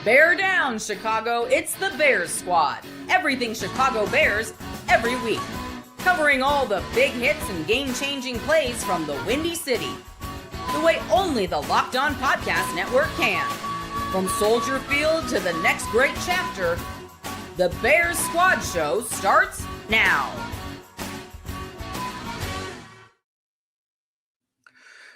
Bear down, Chicago. It's the Bears Squad. Everything Chicago Bears, every week. Covering all the big hits and game-changing plays from the Windy City. The way only the Locked On Podcast Network can. From Soldier Field to the next great chapter, the Bears Squad Show starts now.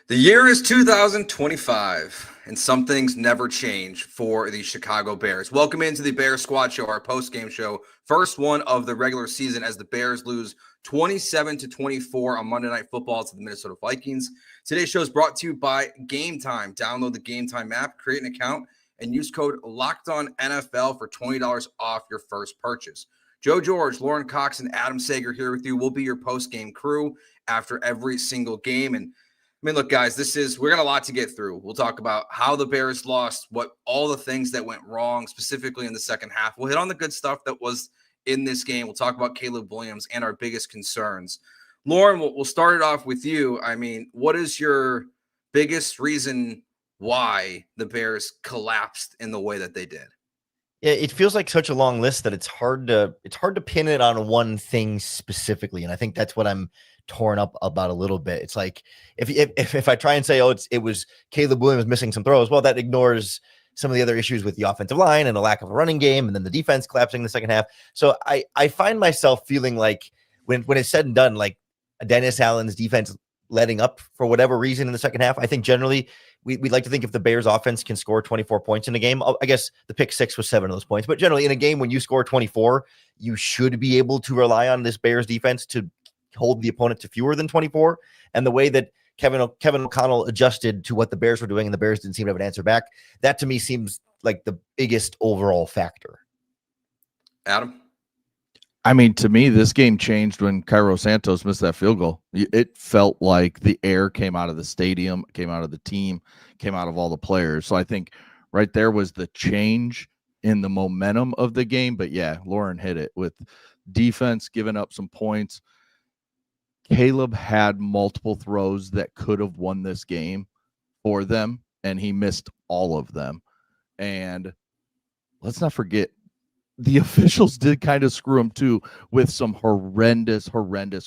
The year is 2025, and some things never change for the Chicago Bears. Welcome into the Bears Squad Show, our post-game show. First one of the regular season as the Bears lose 27-24 on Monday Night Football to the Minnesota Vikings. Today's show is brought to you by Gametime. Download the Gametime app, create an account, and use code LOCKEDONNFL for $20 off your first purchase. Joe George, Lauren Cox, and Adam Sager here with you. We'll be your post-game crew after every single game. And I mean, look, guys, we got a lot to get through. We'll talk about how the Bears lost, what all the things that went wrong, specifically in the second half. We'll hit on the good stuff that was in this game. We'll talk about Caleb Williams and our biggest concerns. Lauren, we'll start it off with you. I mean, what is your biggest reason why the Bears collapsed in the way that they did? Yeah, it feels like such a long list that it's hard to pin it on one thing specifically, and I think that's what I'm torn up about a little bit. It's like if I try and say, it was Caleb Williams missing some throws, well, that ignores some of the other issues with the offensive line and a lack of a running game, and then the defense collapsing in the second half. So I find myself feeling like when it's said and done, like Dennis Allen's defense letting up for whatever reason in the second half. I think generally we'd like to think if the Bears offense can score 24 points in a game, I guess the pick six was 7 of those points, but generally in a game when you score 24, you should be able to rely on this Bears defense to hold the opponent to fewer than 24. And the way that Kevin O'Connell adjusted to what the Bears were doing and the Bears didn't seem to have an answer back, that to me seems like the biggest overall factor. Adam? I mean, to me, this game changed when Cairo Santos missed that field goal. It felt like the air came out of the stadium, came out of the team, came out of all the players. So I think right there was the change in the momentum of the game. But yeah, Lauren hit it with defense giving up some points. Caleb had multiple throws that could have won this game for them, and he missed all of them. And let's not forget, the officials did kind of screw him too with some horrendous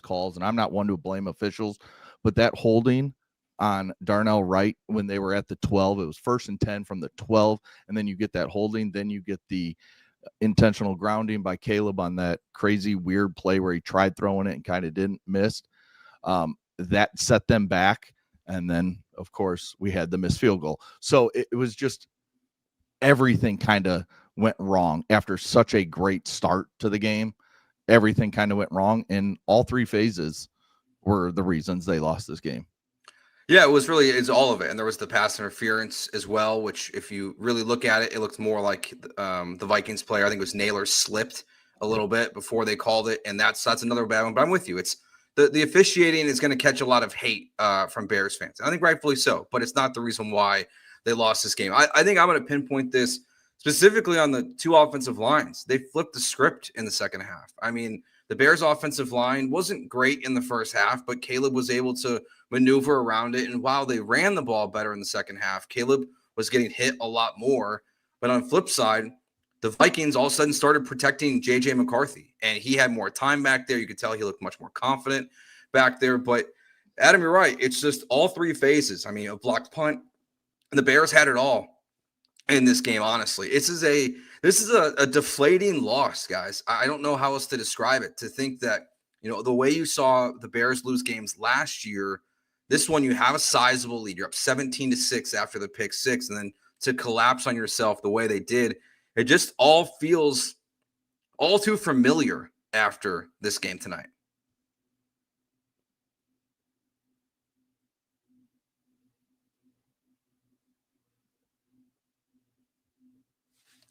calls. And I'm not one to blame officials, but that holding on Darnell Wright when they were at the 12, it was 1st and 10 from the 12, and then you get that holding, then you get the intentional grounding by Caleb on that crazy weird play where he tried throwing it and kind of didn't miss. That set them back. And then of course we had the missed field goal. So it was just everything kind of went wrong after such a great start to the game. Everything kind of went wrong, and all three phases were the reasons they lost this game. Yeah, it's all of it. And there was the pass interference as well, which if you really look at it, it looked more like the Vikings player. I think it was Naylor slipped a little bit before they called it. And that's another bad one, but I'm with you. It's the officiating is going to catch a lot of hate from Bears fans. I think rightfully so, but it's not the reason why they lost this game. I think I'm going to pinpoint this specifically on the two offensive lines. They flipped the script in the second half. I mean, the Bears offensive line wasn't great in the first half, but Caleb was able to maneuver around it. And while they ran the ball better in the second half, Caleb was getting hit a lot more. But on the flip side, the Vikings all of a sudden started protecting JJ McCarthy, and he had more time back there. You could tell he looked much more confident back there. But Adam, you're right. It's just all three phases. I mean, a blocked punt, and the Bears had it all in this game. Honestly, this is a deflating loss, guys. I don't know how else to describe it. To think that, the way you saw the Bears lose games last year, this one you have a sizable lead. You're up 17-6 after the pick six, and then to collapse on yourself the way they did, it just all feels all too familiar after this game tonight.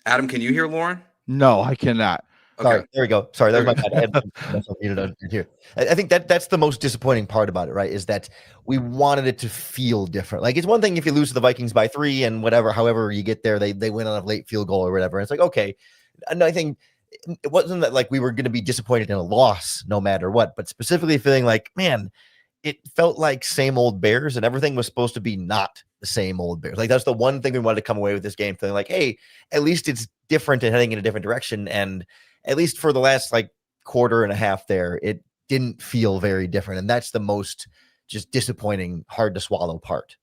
Adam, can you hear Lauren? No, I cannot. Okay. Sorry, there we go. Sorry, that was my bad. I had myself muted on here. I think that's the most disappointing part about it, right? Is that we wanted it to feel different. Like, it's one thing if you lose to the Vikings by 3 and whatever, however you get there, they win on a late field goal or whatever. And it's like, okay. And I think it wasn't that like we were going to be disappointed in a loss no matter what, but specifically feeling like, man, it felt like same old Bears, and everything was supposed to be not the same old Bears. Like that's the one thing we wanted to come away with this game feeling like, hey, at least it's different and heading in a different direction. And at least for the last like quarter and a half there, it didn't feel very different. And that's the most just disappointing, hard to swallow part.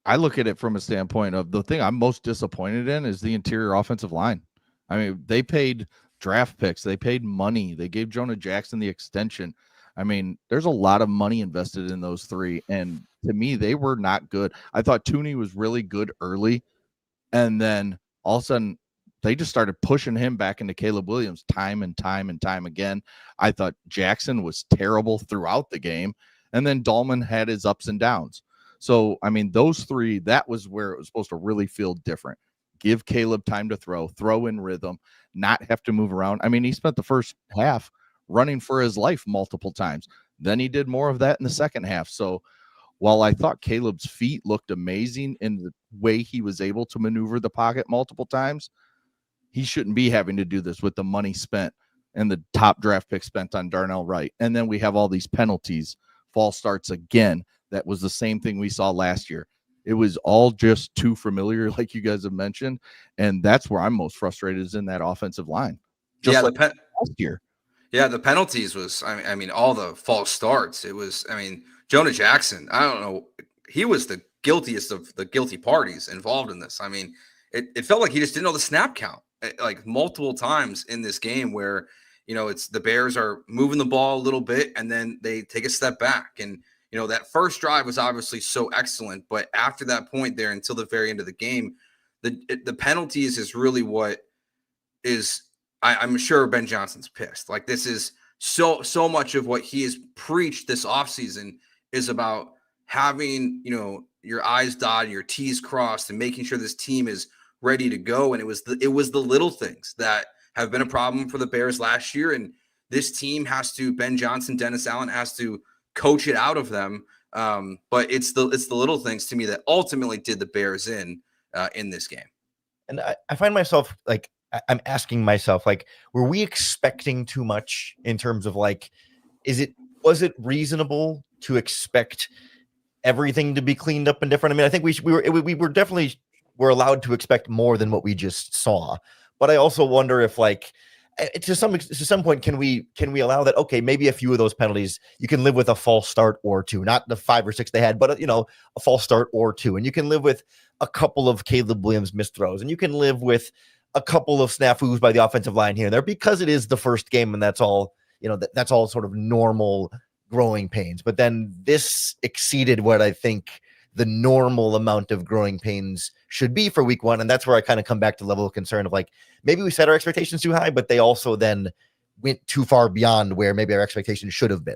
I look at it from a standpoint of the thing I'm most disappointed in is the interior offensive line. I mean, they paid draft picks, they paid money, they gave Jonah Jackson the extension. I mean, there's a lot of money invested in those three. And to me, they were not good. I thought Tooney was really good early. And then all of a sudden, they just started pushing him back into Caleb Williams time and time and time again. I thought Jackson was terrible throughout the game. And then Dahlman had his ups and downs. So, I mean, those three, that was where it was supposed to really feel different. Give Caleb time to throw in rhythm, not have to move around. I mean, he spent the first half running for his life multiple times. Then he did more of that in the second half. So while I thought Caleb's feet looked amazing in the way he was able to maneuver the pocket multiple times, he shouldn't be having to do this with the money spent and the top draft pick spent on Darnell Wright. And then we have all these penalties, false starts again. That was the same thing we saw last year. It was all just too familiar, like you guys have mentioned. And that's where I'm most frustrated is in that offensive line. Just like last year. Yeah, the penalties was, I mean, all the false starts. It was, I mean, Jonah Jackson, I don't know. He was the guiltiest of the guilty parties involved in this. I mean, it felt like he just didn't know the snap count like multiple times in this game where, you know, it's the Bears are moving the ball a little bit and then they take a step back. And, you know, that first drive was obviously so excellent. But after that point there until the very end of the game, the penalties is really what is – I'm sure Ben Johnson's pissed. Like this is so much of what he has preached this offseason is about having, you know, your I's dotted, your T's crossed, and making sure this team is ready to go. And it was the little things that have been a problem for the Bears last year. And this team has to, Ben Johnson, Dennis Allen has to coach it out of them. But it's the little things to me that ultimately did the Bears in this game. And I find myself like, I'm asking myself, like, were we expecting too much in terms of like, was it reasonable to expect everything to be cleaned up and different? I mean, I think we were definitely allowed to expect more than what we just saw. But I also wonder if like, to some point, can we allow that? Okay, maybe a few of those penalties you can live with a false start or two, not the 5 or 6 they had, but you know, a false start or two, and you can live with a couple of Caleb Williams missed throws, and you can live with a couple of snafus by the offensive line here and there because it is the first game and that's all, you know, that's all sort of normal growing pains. But then this exceeded what I think the normal amount of growing pains should be for week one. And that's where I kind of come back to the level of concern of like, maybe we set our expectations too high, but they also then went too far beyond where maybe our expectations should have been.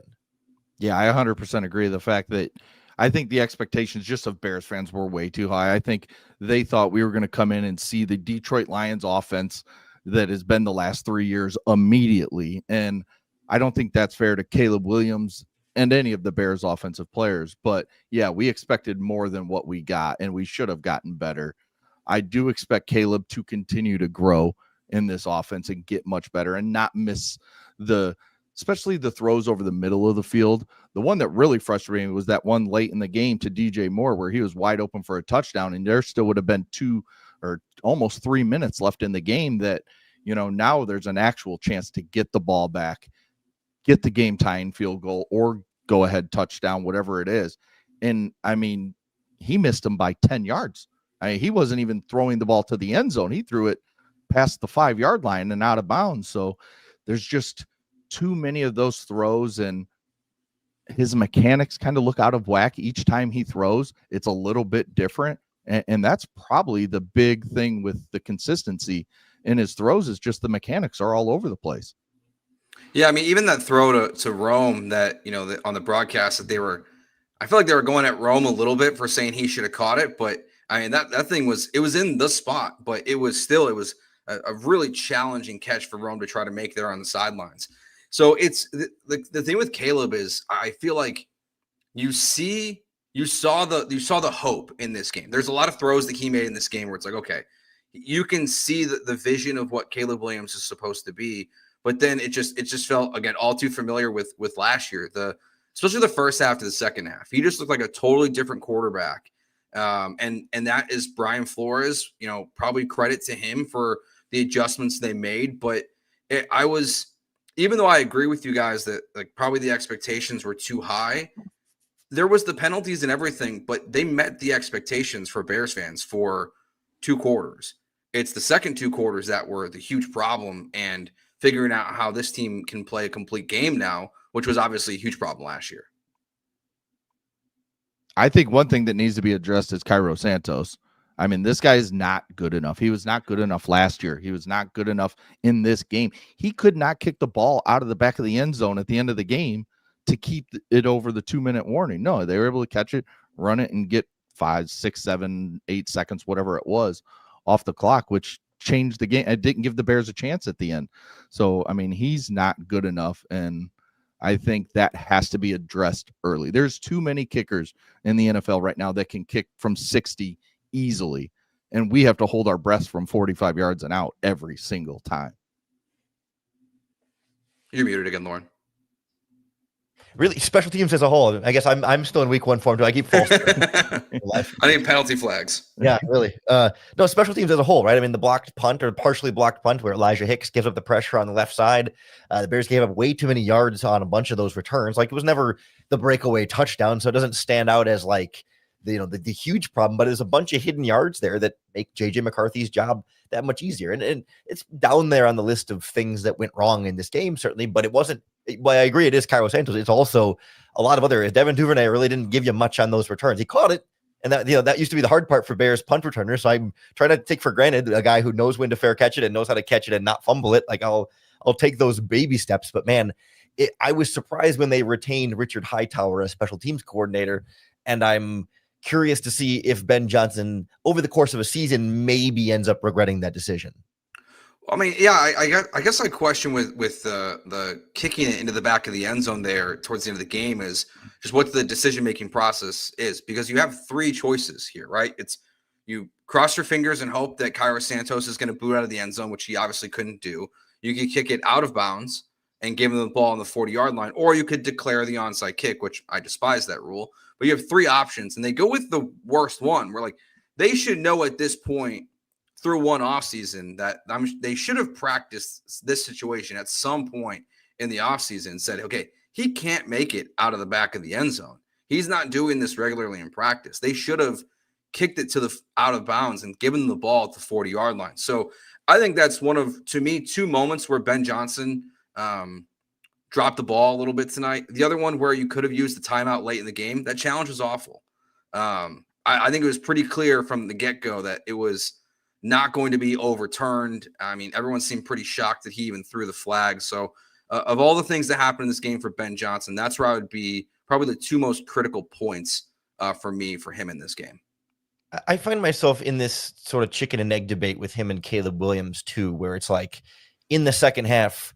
Yeah, I 100% agree. The fact that I think the expectations just of Bears fans were way too high. I think they thought we were going to come in and see the Detroit Lions offense that has been the last 3 years immediately. And I don't think that's fair to Caleb Williams and any of the Bears offensive players. But yeah, we expected more than what we got, and we should have gotten better. I do expect Caleb to continue to grow in this offense and get much better and not miss especially the throws over the middle of the field. The one that really frustrated me was that one late in the game to DJ Moore where he was wide open for a touchdown, and there still would have been 2 or almost 3 minutes left in the game that, you know, now there's an actual chance to get the ball back, get the game tying field goal or go ahead touchdown, whatever it is. And I mean, he missed him by 10 yards. I mean, he wasn't even throwing the ball to the end zone. He threw it past the 5-yard line and out of bounds. So there's just too many of those throws, and his mechanics kind of look out of whack each time he throws. It's a little bit different. And that's probably the big thing with the consistency in his throws is just the mechanics are all over the place. Yeah, I mean, even that throw to Rome that, you know, on the broadcast that I feel like they were going at Rome a little bit for saying he should have caught it. But I mean, that thing was in the spot, but it was a really challenging catch for Rome to try to make there on the sidelines. So it's the thing with Caleb is I feel like you saw the hope in this game. There's a lot of throws that he made in this game where it's like, okay, you can see the vision of what Caleb Williams is supposed to be, but then it just felt again all too familiar with last year. especially the first half to the second half. He just looked like a totally different quarterback. And that is Brian Flores, probably credit to him for the adjustments they made. But even though I agree with you guys that like probably the expectations were too high, there was the penalties and everything, but they met the expectations for Bears fans for 2 quarters. It's the second 2 quarters that were the huge problem, and figuring out how this team can play a complete game now, which was obviously a huge problem last year. I think one thing that needs to be addressed is Cairo Santos. I mean, this guy is not good enough. He was not good enough last year. He was not good enough in this game. He could not kick the ball out of the back of the end zone at the end of the game to keep it over the 2-minute warning. No, they were able to catch it, run it, and get 5, 6, 7, 8 seconds, whatever it was, off the clock, which changed the game. It didn't give the Bears a chance at the end. So, I mean, he's not good enough, and I think that has to be addressed early. There's too many kickers in the NFL right now that can kick from 60 easily, and we have to hold our breaths from 45 yards and out every single time. You're muted again, Lauren. Really, special teams as a whole. I guess I'm still in week 1 form. Do I keep false? I need penalty flags. Yeah, really. No, special teams as a whole, right? I mean, the blocked punt or partially blocked punt where Elijah Hicks gives up the pressure on the left side. The Bears gave up way too many yards on a bunch of those returns. Like, it was never the breakaway touchdown, so it doesn't stand out as like the huge problem, but there's a bunch of hidden yards there that make JJ McCarthy's job that much easier. And it's down there on the list of things that went wrong in this game, certainly, but it wasn't. Well, I agree, it is Cairo Santos. It's also a lot of other areas. Devin Duvernay really didn't give you much on those returns. He caught it, and that used to be the hard part for Bears punt returners. So I'm trying to take for granted a guy who knows when to fair catch it and knows how to catch it and not fumble it. Like I'll take those baby steps. But man, I was surprised when they retained Richard Hightower as special teams coordinator, and I'm curious to see if Ben Johnson over the course of a season maybe ends up regretting that decision. I mean, yeah, I guess I question with the kicking it into the back of the end zone there towards the end of the game is just what the decision-making process is, because you have 3 choices here, right? It's you cross your fingers and hope that Cairo Santos is going to boot out of the end zone, which he obviously couldn't do. You could kick it out of bounds and give him the ball on the 40-yard line, or you could declare the onside kick, which I despise that rule. But you have 3 options, and they go with the worst one. We're like, they should know at this point through one offseason that they should have practiced this situation at some point in the offseason and said, okay, he can't make it out of the back of the end zone. He's not doing this regularly in practice. They should have kicked it to the out of bounds and given the ball at the 40-yard line. So I think that's one of, to me, 2 moments where Ben Johnson dropped the ball a little bit tonight. The other one where you could have used the timeout late in the game, that challenge was awful. I think it was pretty clear from the get-go that it was not going to be overturned. I mean, everyone seemed pretty shocked that he even threw the flag. So of all the things that happened in this game for Ben Johnson, that's where I would be probably the 2 most critical points for him in this game. I find myself in this sort of chicken and egg debate with him and Caleb Williams too, where it's like in the second half,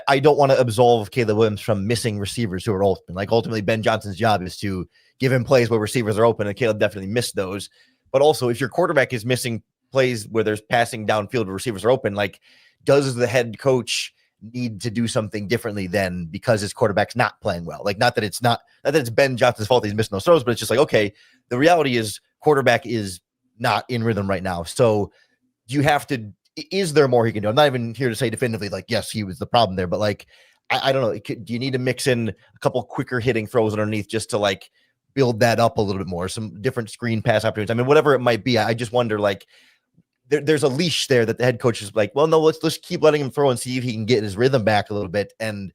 I don't want to absolve Caleb Williams from missing receivers who are open. Like ultimately Ben Johnson's job is to give him plays where receivers are open, and Caleb definitely missed those. But also if your quarterback is missing plays where there's passing downfield where receivers are open, like does the head coach need to do something differently then because his quarterback's not playing well? Like not that it's Ben Johnson's fault he's missing those throws, but it's just like, okay, the reality is quarterback is not in rhythm right now. So is there more he can do? I'm not even here to say definitively, like, yes, he was the problem there, but like, I don't know. Do you need to mix in a couple quicker hitting throws underneath just to like build that up a little bit more? Some different screen pass opportunities. I mean, whatever it might be. I just wonder, like, there's a leash there that the head coach is like, well, no, let's keep letting him throw and see if he can get his rhythm back a little bit. And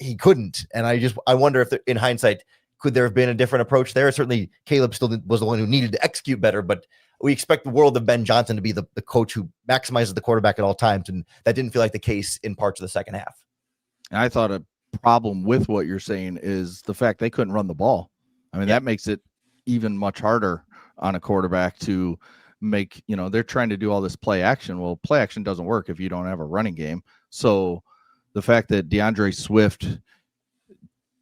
he couldn't. And I wonder if in hindsight, could there have been a different approach there? Certainly Caleb still was the one who needed to execute better, but we expect the world of Ben Johnson to be the coach who maximizes the quarterback at all times. And that didn't feel like the case in parts of the second half. And I thought a problem with what you're saying is the fact they couldn't run the ball. I mean, that makes it even much harder on a quarterback to make, they're trying to do all this play action. Well, play action doesn't work if you don't have a running game. So the fact that DeAndre Swift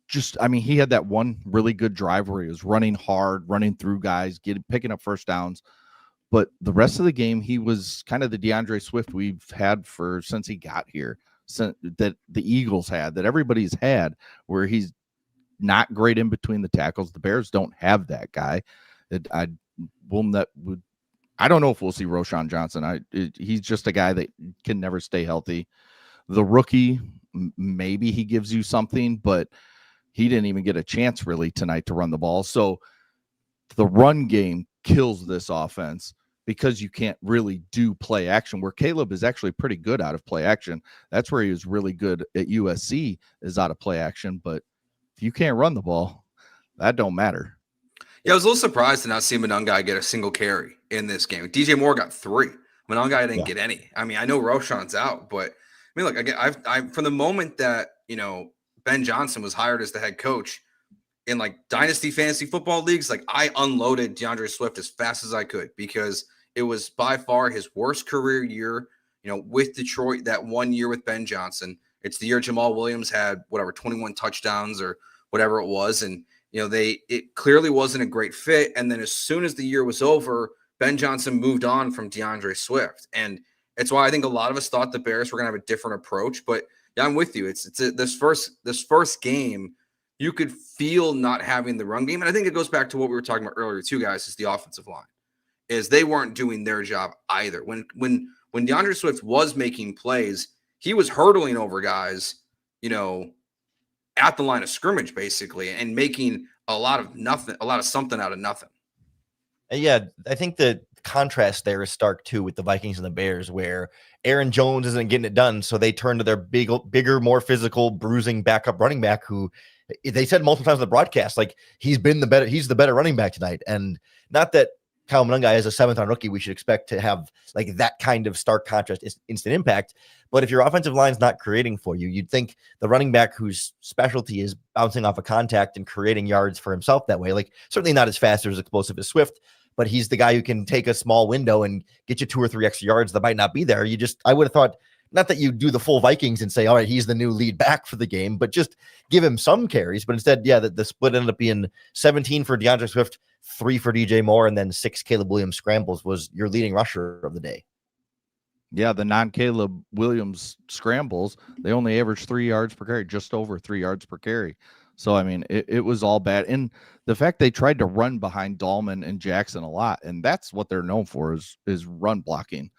he had that one really good drive where he was running hard, running through guys, picking up first downs. But the rest of the game, he was kind of the DeAndre Swift we've had since he got here, that the Eagles had, that everybody's had, where he's not great in between the tackles. The Bears don't have that guy. I don't know if we'll see Roschon Johnson. He's just a guy that can never stay healthy. The rookie, maybe he gives you something, but he didn't even get a chance really tonight to run the ball. So the run game kills this offense because you can't really do play action, where Caleb is actually pretty good out of play action. That's where he was really good at USC, is out of play action. But if you can't run the ball, that don't matter. Yeah, I was a little surprised to not see Monangai get a single carry in this game. DJ Moore got 3. Monangai didn't get any. I mean, I know Roschon's out, but I mean, look, again, I from the moment that, Ben Johnson was hired as the head coach in like dynasty fantasy football leagues, like I unloaded DeAndre Swift as fast as I could, because it was by far his worst career year, with Detroit, that 1 year with Ben Johnson. It's the year Jamal Williams had 21 touchdowns or whatever it was. And, it clearly wasn't a great fit. And then as soon as the year was over, Ben Johnson moved on from DeAndre Swift. And it's why I think a lot of us thought the Bears were going to have a different approach. But yeah, I'm with you. This first game, you could feel not having the run game. And I think it goes back to what we were talking about earlier too, guys, is the offensive line. Is they weren't doing their job either. When DeAndre Swift was making plays, he was hurdling over guys, at the line of scrimmage, basically, and making a lot of something out of nothing. Yeah, I think the contrast there is stark too with the Vikings and the Bears, where Aaron Jones isn't getting it done, so they turn to their bigger, more physical, bruising backup running back, who they said multiple times in the broadcast, like he's the better running back tonight. And not that Kyle Monangai as a 7th-round rookie, we should expect to have like that kind of stark contrast, instant impact. But if your offensive line's not creating for you, you'd think the running back whose specialty is bouncing off a contact and creating yards for himself that way, like certainly not as fast or as explosive as Swift, but he's the guy who can take a small window and get you 2 or 3 extra yards that might not be there. I would have thought, not that you do the full Vikings and say, all right, he's the new lead back for the game, but just give him some carries. But instead, yeah, the split ended up being 17 for DeAndre Swift, 3 for DJ Moore, and then 6 Caleb Williams scrambles was your leading rusher of the day. Yeah, the non-Caleb Williams scrambles, they only averaged 3 yards per carry, just over 3 yards per carry. So, I mean, it was all bad. And the fact they tried to run behind Dahlman and Jackson a lot, and that's what they're known for is run blocking.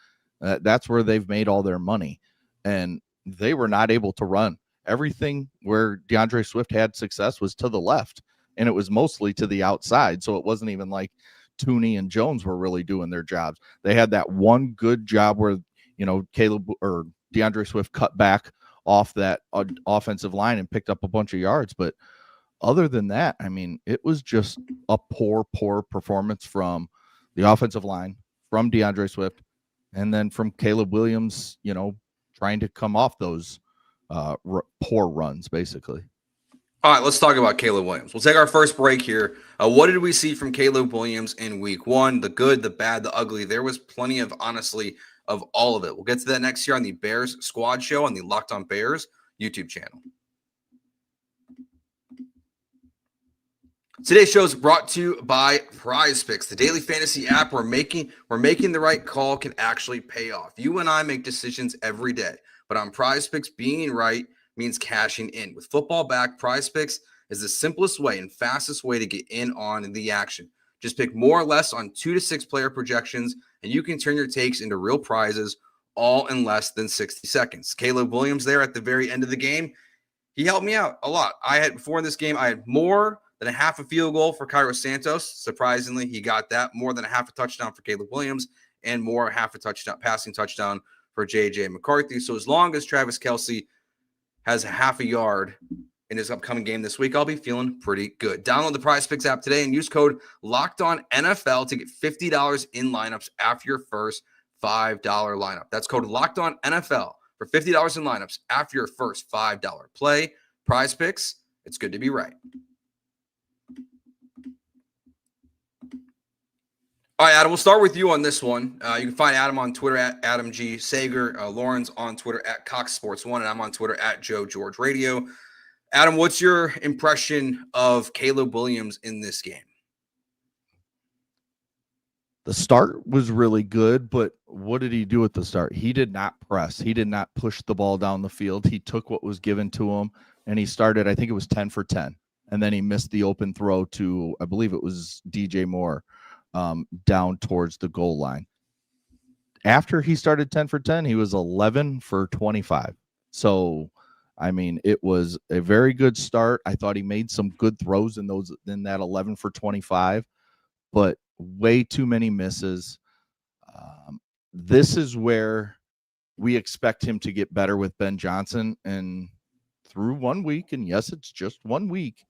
That's where they've made all their money. And they were not able to run. Everything where DeAndre Swift had success was to the left, and it was mostly to the outside. So it wasn't even like Tooney and Jones were really doing their jobs. They had that one good job where, Caleb or DeAndre Swift cut back off that offensive line and picked up a bunch of yards. But other than that, I mean, it was just a poor performance from the offensive line, from DeAndre Swift, and then from Caleb Williams, trying to come off those poor runs, basically. All right, let's talk about Caleb Williams. We'll take our first break here. What did we see from Caleb Williams in week 1? The good, the bad, the ugly. There was plenty of, honestly, of all of it. We'll get to that next year on the Bears Squad Show on the Locked On Bears YouTube channel. Today's show is brought to you by PrizePicks, the daily fantasy app where making the right call can actually pay off. You and I make decisions every day, but on PrizePicks, being right means cashing in. With football back, PrizePicks is the simplest way and fastest way to get in on the action. Just pick more or less on 2 to 6 player projections, and you can turn your takes into real prizes all in less than 60 seconds. Caleb Williams there at the very end of the game, he helped me out a lot. Before this game, I had more than a half a field goal for Cairo Santos. Surprisingly, he got that. More than a half a touchdown for Caleb Williams, and more half a touchdown, passing touchdown for JJ McCarthy. So as long as Travis Kelce has a half a yard in his upcoming game this week, I'll be feeling pretty good. Download the PrizePicks app today and use code LOCKEDONNFL to get $50 in lineups after your first $5 lineup. That's code LOCKEDONNFL for $50 in lineups after your first $5 play. PrizePicks, it's good to be right. All right, Adam, we'll start with you on this one. You can find Adam on Twitter at Adam G. Sager. Lauren's on Twitter at Cox Sports1, and I'm on Twitter at Joe George Radio. Adam, what's your impression of Caleb Williams in this game? The start was really good, but what did he do at the start? He did not press. He did not push the ball down the field. He took what was given to him, and he started, I think it was 10 for 10. and then he missed the open throw to, I believe it was DJ Moore, down towards the goal line. After he started 10 for 10, he was 11 for 25. So, I mean, it was a very good start. I thought he made some good throws in that 11 for 25, but way too many misses. This is where we expect him to get better with Ben Johnson, and through 1 week, and yes, it's just 1 week,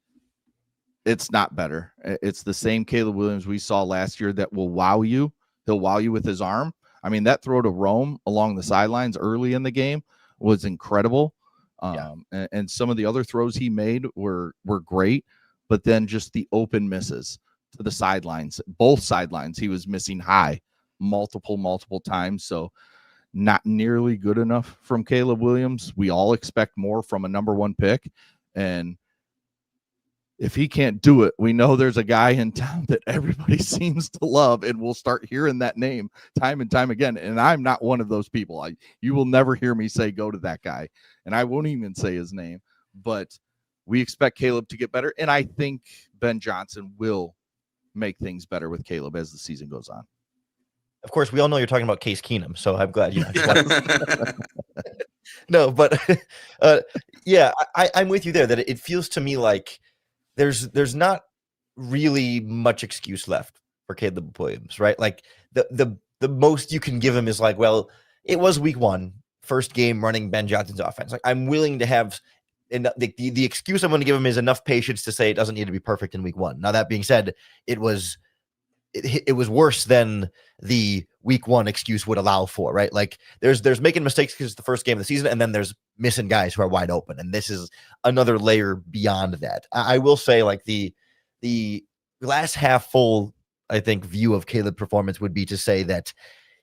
it's not better. It's the same Caleb Williams we saw last year that will wow you. He'll wow you with his arm. I mean, that throw to Rome along the sidelines early in the game was incredible. And some of the other throws he made were great, but then just the open misses to the sidelines, both sidelines, he was missing high multiple times. So not nearly good enough from Caleb Williams. We all expect more from a number 1 pick. And if he can't do it, we know there's a guy in town that everybody seems to love, and we'll start hearing that name time and time again. And I'm not one of those people. You will never hear me say, go to that guy. And I won't even say his name, but we expect Caleb to get better. And I think Ben Johnson will make things better with Caleb as the season goes on. Of course, we all know you're talking about Case Keenum, so I'm glad you No, but yeah, I'm with you there that it feels to me like there's not really much excuse left for Caleb Williams, right? Like the most you can give him is like, well, it was week 1, first game running Ben Johnson's offense. Like, I'm willing to have, and the excuse I'm going to give him is enough patience to say it doesn't need to be perfect in week 1. Now, that being said, it was worse than the week 1 excuse would allow for, right? Like there's making mistakes because it's the first game of the season, and then there's missing guys who are wide open. And this is another layer beyond that. I will say, like, the glass half full, I think, view of Caleb's performance would be to say that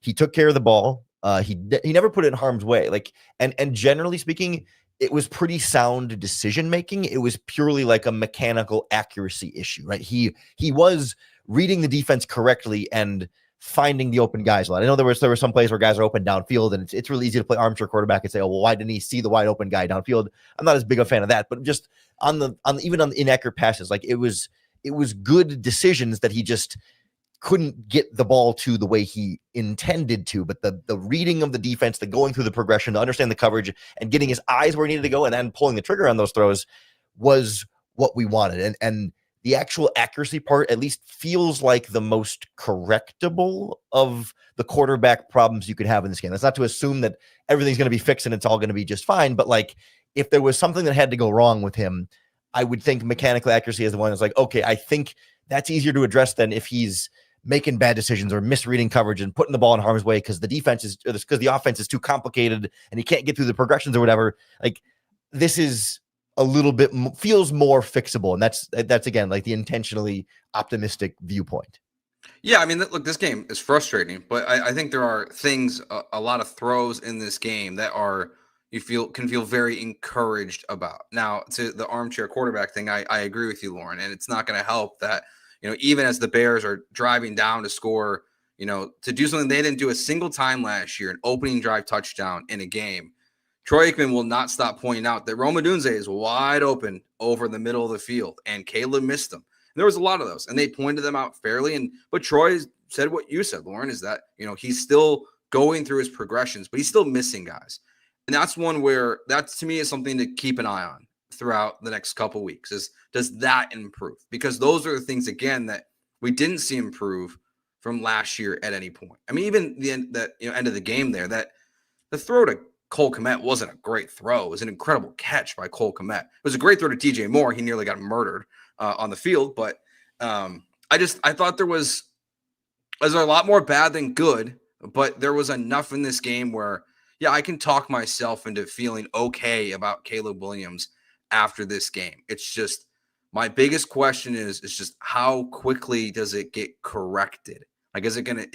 he took care of the ball. He never put it in harm's way. Like, and generally speaking, it was pretty sound decision making. It was purely like a mechanical accuracy issue, right? He was reading the defense correctly and finding the open guys a lot. I know there were some plays where guys are open downfield, and it's really easy to play armchair quarterback and say, oh, well, why didn't he see the wide open guy downfield? I'm not as big a fan of that, but just even on the inaccurate passes, like it was good decisions that he just couldn't get the ball to the way he intended to. But the reading of the defense, the going through the progression, to understand the coverage and getting his eyes where he needed to go and then pulling the trigger on those throws was what we wanted. And the actual accuracy part at least feels like the most correctable of the quarterback problems you could have in this game. That's not to assume that everything's going to be fixed and it's all going to be just fine. But like, if there was something that had to go wrong with him, I would think mechanical accuracy is the one that's like, okay, I think that's easier to address than if he's making bad decisions or misreading coverage and putting the ball in harm's way because the offense is too complicated and he can't get through the progressions or whatever. Like, this is a little bit feels more fixable, and that's again like the intentionally optimistic viewpoint. Yeah, I mean, look, this game is frustrating, but I think there are things, a lot of throws in this game that can feel very encouraged about. Now, to the armchair quarterback thing, I agree with you, Lauren, and it's not going to help that, even as the Bears are driving down to score, to do something they didn't do a single time last year, an opening drive touchdown in a game. Troy Aikman will not stop pointing out that Rome Odunze is wide open over the middle of the field, and Caleb missed them. And there was a lot of those, and they pointed them out fairly. But Troy said what you said, Lauren, is that he's still going through his progressions, but he's still missing guys. And that's one where that to me is something to keep an eye on throughout the next couple weeks. Is does that improve? Because those are the things again that we didn't see improve from last year at any point. I mean, even the end of the game there, that the throw to Cole Kmet wasn't a great throw. It was an incredible catch by Cole Kmet. It was a great throw to DJ Moore. He nearly got murdered on the field. But I thought there was a lot more bad than good, but there was enough in this game where, yeah, I can talk myself into feeling okay about Caleb Williams after this game. It's just my biggest question is just how quickly does it get corrected? Like, is it gonna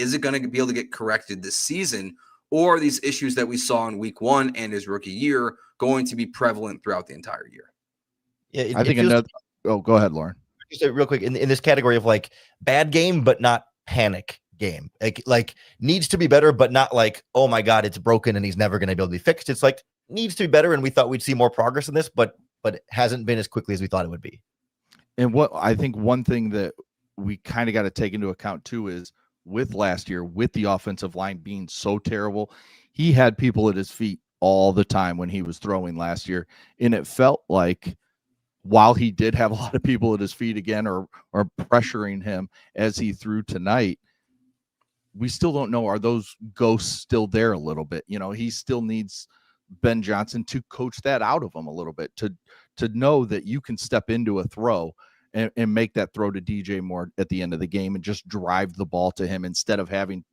be able to get corrected this season? Or are these issues that we saw in week 1 and his rookie year going to be prevalent throughout the entire year? Yeah, I think go ahead, Lauren. Just real quick, in this category of like bad game, but not panic game, like needs to be better, but not like, oh my God, it's broken and he's never going to be able to be fixed. It's like needs to be better, and we thought we'd see more progress in this, but it hasn't been as quickly as we thought it would be. And what I think one thing that we kind of got to take into account too is with last year, with the offensive line being so terrible, he had people at his feet all the time when he was throwing last year. And it felt like while he did have a lot of people at his feet again or pressuring him as he threw tonight, we still don't know, are those ghosts still there a little bit? You know, he still needs Ben Johnson to coach that out of him a little bit, to know that you can step into a throw and make that throw to DJ Moore at the end of the game and just drive the ball to him instead of having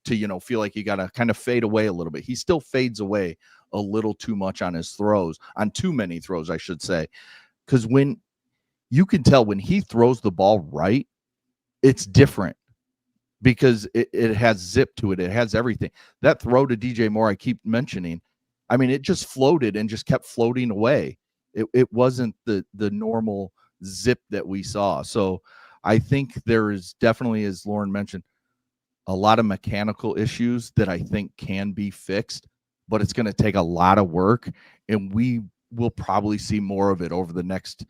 to, you know, feel like you got to kind of fade away a little bit. He still fades away a little too much on his throws, on too many throws, I should say. Because when you can tell when he throws the ball right, it's different because it has zip to it. It has everything. That throw to DJ Moore I keep mentioning, I mean, it just floated and just kept floating away. It wasn't the normal zip that we saw. So I think there is definitely, as Lauren mentioned, a lot of mechanical issues that I think can be fixed, but it's going to take a lot of work, and we will probably see more of it over the next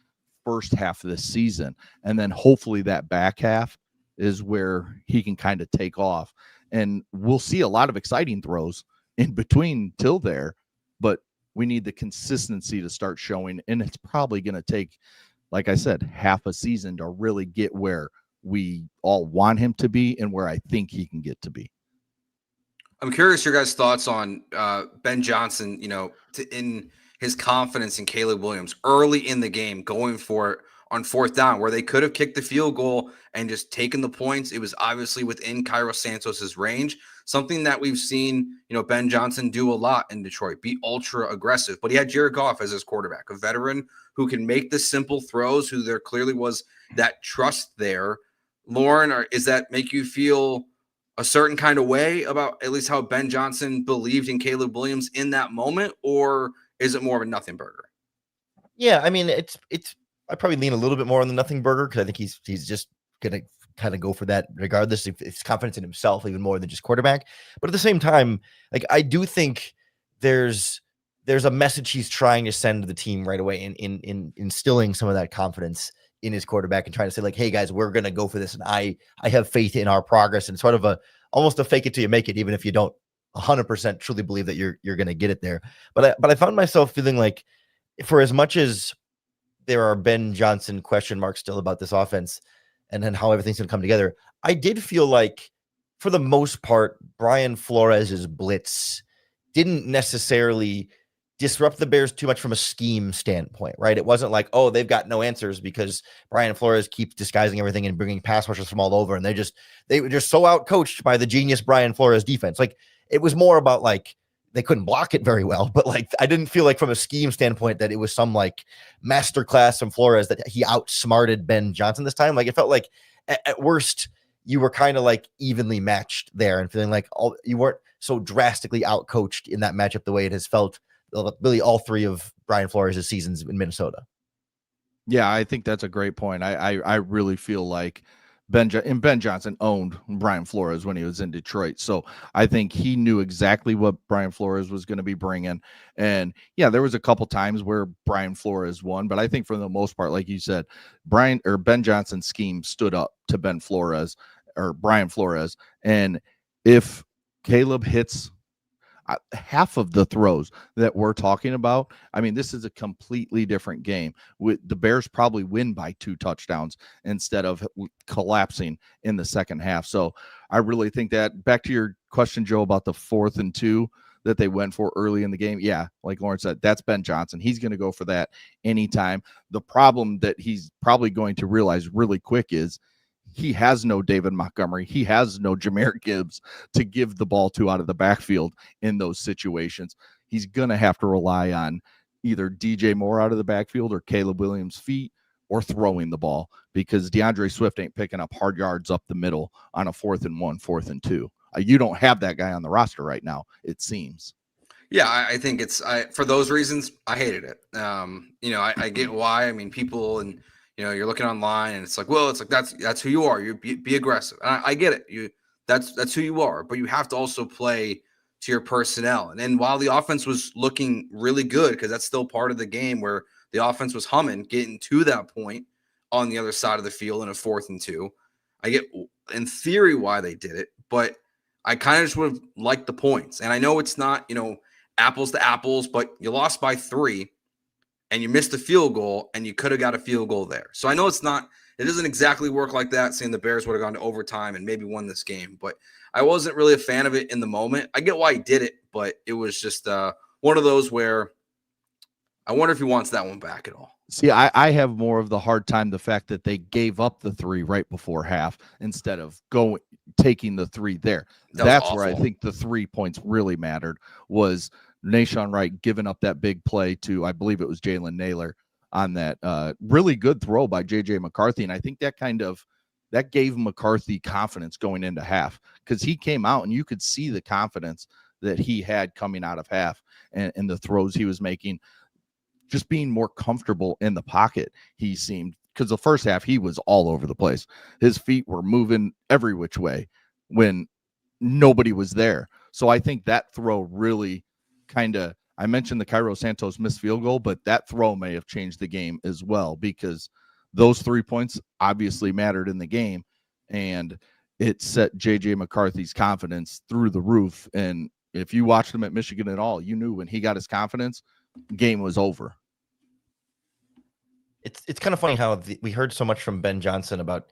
first half of the season. And then hopefully that back half is where he can kind of take off, and we'll see a lot of exciting throws in between till there, but we need the consistency to start showing. And it's probably going to take, like I said, half a season to really get where we all want him to be and where I think he can get to be. I'm curious your guys' thoughts on Ben Johnson, you know, in his confidence in Caleb Williams early in the game, going for it on fourth down, where they could have kicked the field goal and just taken the points. It was obviously within Cairo Santos's range, something that we've seen, you know, Ben Johnson do a lot in Detroit, be ultra aggressive. But he had Jared Goff as his quarterback, a veteran who can make the simple throws, who there clearly was that trust there. Lauren, is that make you feel a certain kind of way about at least how Ben Johnson believed in Caleb Williams in that moment, or is it more of a nothing burger? Yeah, I mean, it's I probably lean a little bit more on the nothing burger because I think he's just gonna kind of go for that regardless if it's confidence in himself even more than just quarterback. But at the same time, like I do think there's a message he's trying to send to the team right away in instilling some of that confidence in his quarterback and trying to say like, hey guys, we're gonna go for this, and I have faith in our progress, and sort of almost a fake it till you make it, even if you don't 100% truly believe that you're gonna get it there. But I found myself feeling like, for as much as there are Ben Johnson question marks still about this offense and then how everything's going to come together, I did feel like, for the most part, Brian Flores's blitz didn't necessarily disrupt the Bears too much from a scheme standpoint, right? It wasn't like, oh, they've got no answers because Brian Flores keeps disguising everything and bringing pass rushers from all over, and they were just so out-coached by the genius Brian Flores defense. Like, it was more about like, they couldn't block it very well, but like, I didn't feel like from a scheme standpoint that it was some like masterclass from Flores that he outsmarted Ben Johnson this time. Like, it felt like at worst you were kind of like evenly matched there, and feeling like you weren't so drastically outcoached in that matchup the way it has felt really all three of Brian Flores' seasons in Minnesota. Yeah, I think that's a great point. I really feel like Ben Johnson owned Brian Flores when he was in Detroit. So I think he knew exactly what Brian Flores was going to be bringing. And yeah, there was a couple times where Brian Flores won, but I think for the most part, like you said, Ben Johnson's scheme stood up to Brian Flores. And if Caleb hits half of the throws that we're talking about, I mean, this is a completely different game. The Bears probably win by 2 touchdowns instead of collapsing in the second half. So I really think that, back to your question, Joe, about the 4th and 2 that they went for early in the game. Yeah, like Lauren said, that's Ben Johnson. He's going to go for that anytime. The problem that he's probably going to realize really quick is he has no David Montgomery. He has no Jahmyr Gibbs to give the ball to out of the backfield in those situations. He's going to have to rely on either DJ Moore out of the backfield or Caleb Williams' feet, or throwing the ball, because DeAndre Swift ain't picking up hard yards up the middle on a 4th and 1, 4th and 2. You don't have that guy on the roster right now, it seems. Yeah, I think for those reasons, I hated it. I get why. I mean, people and, you're looking online and it's like, well, it's like, that's who you are. You be aggressive. I get it. That's who you are, but you have to also play to your personnel. And then while the offense was looking really good, because that's still part of the game where the offense was humming, getting to that point, on the other side of the field in a 4th and 2. I get in theory why they did it, but I kind of just would have liked the points. And I know it's not, apples to apples, but you lost by 3 and you missed a field goal and you could have got a field goal there. So I know it doesn't exactly work like that, saying the Bears would have gone to overtime and maybe won this game, but I wasn't really a fan of it in the moment. I get why he did it, but it was just one of those where I wonder if he wants that one back at all. See, I have more of the hard time the fact that they gave up the 3 right before half instead of taking the 3 there. That's where I think the 3 points really mattered, was Nahshon Wright giving up that big play to, I believe it was Jalen Naylor, on that really good throw by JJ McCarthy. And I think that gave McCarthy confidence going into half, because he came out and you could see the confidence that he had coming out of half and the throws he was making, just being more comfortable in the pocket. He seemed, because the first half he was all over the place. His feet were moving every which way when nobody was there. So I think that throw really I mentioned the Cairo Santos missed field goal, but that throw may have changed the game as well, because those 3 points obviously mattered in the game, and it set JJ McCarthy's confidence through the roof. And if you watched him at Michigan at all, you knew when he got his confidence, game was over. It's kind of funny how we heard so much from Ben Johnson about,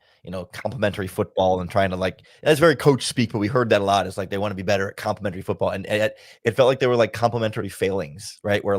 complimentary football and trying to that's very coach speak, but we heard that a lot. It's like they want to be better at complimentary football. And it felt like they were like complimentary failings, right? Where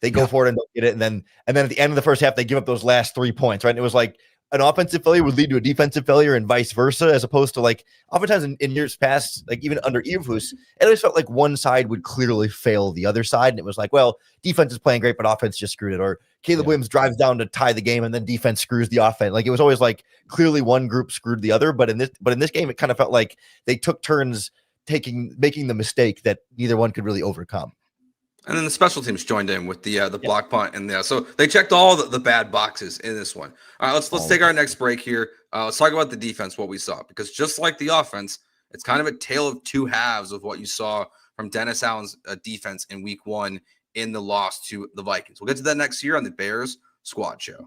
they go for it and don't get it. And then at the end of the first half, they give up those last 3 points, right? And it was like an offensive failure would lead to a defensive failure and vice versa, as opposed to oftentimes in years past, even under Eberflus, it always felt like one side would clearly fail the other side. And it was like, well, defense is playing great, but offense just screwed it. Or Caleb Williams drives down to tie the game and then defense screws the offense. It was always clearly one group screwed the other. But in this game, it kind of felt like they took turns making the mistake that neither one could really overcome. And then the special teams joined in with the block punt, and so they checked all the bad boxes in this one. All right, let's take our next break here. Let's talk about the defense, what we saw, because just like the offense, it's kind of a tale of two halves of what you saw from Dennis Allen's defense in Week 1 in the loss to the Vikings. We'll get to that next year on the Bears Squad Show.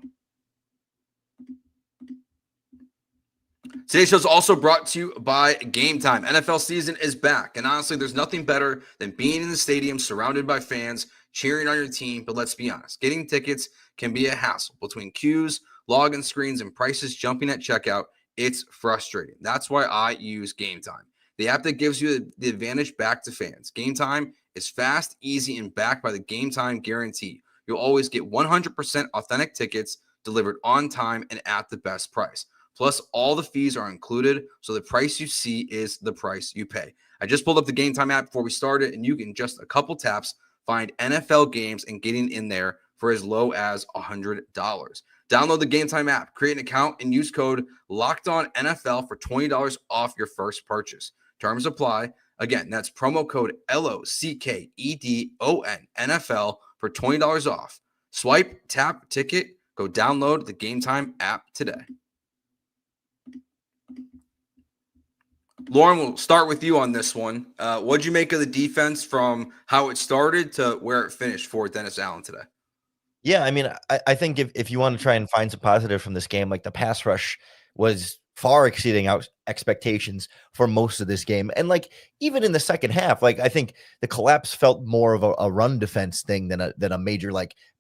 Today's show is also brought to you by Gametime. NFL season is back, and honestly, there's nothing better than being in the stadium surrounded by fans cheering on your team. But let's be honest, getting tickets can be a hassle. Between queues, login screens, and prices jumping at checkout, it's frustrating. That's why I use Gametime, the app that gives you the advantage back to fans. Gametime is fast, easy, and backed by the Gametime guarantee. You'll always get 100% authentic tickets delivered on time and at the best price. Plus, all the fees are included, so the price you see is the price you pay. I just pulled up the Gametime app before we started, and you can just a couple taps find NFL games and getting in there for as low as $100. Download the Gametime app, create an account, and use code LOCKEDONNFL for $20 off your first purchase. Terms apply. Again, that's promo code LOCKEDON NFL for $20 off. Swipe, tap, ticket, go download the Gametime app today. Lauren, we'll start with you on this one. What'd you make of the defense from how it started to where it finished for Dennis Allen today? Yeah, I mean, I think if you want to try and find some positive from this game, the pass rush was far exceeding expectations for most of this game. And even in the second half, I think the collapse felt more of a run defense thing than a major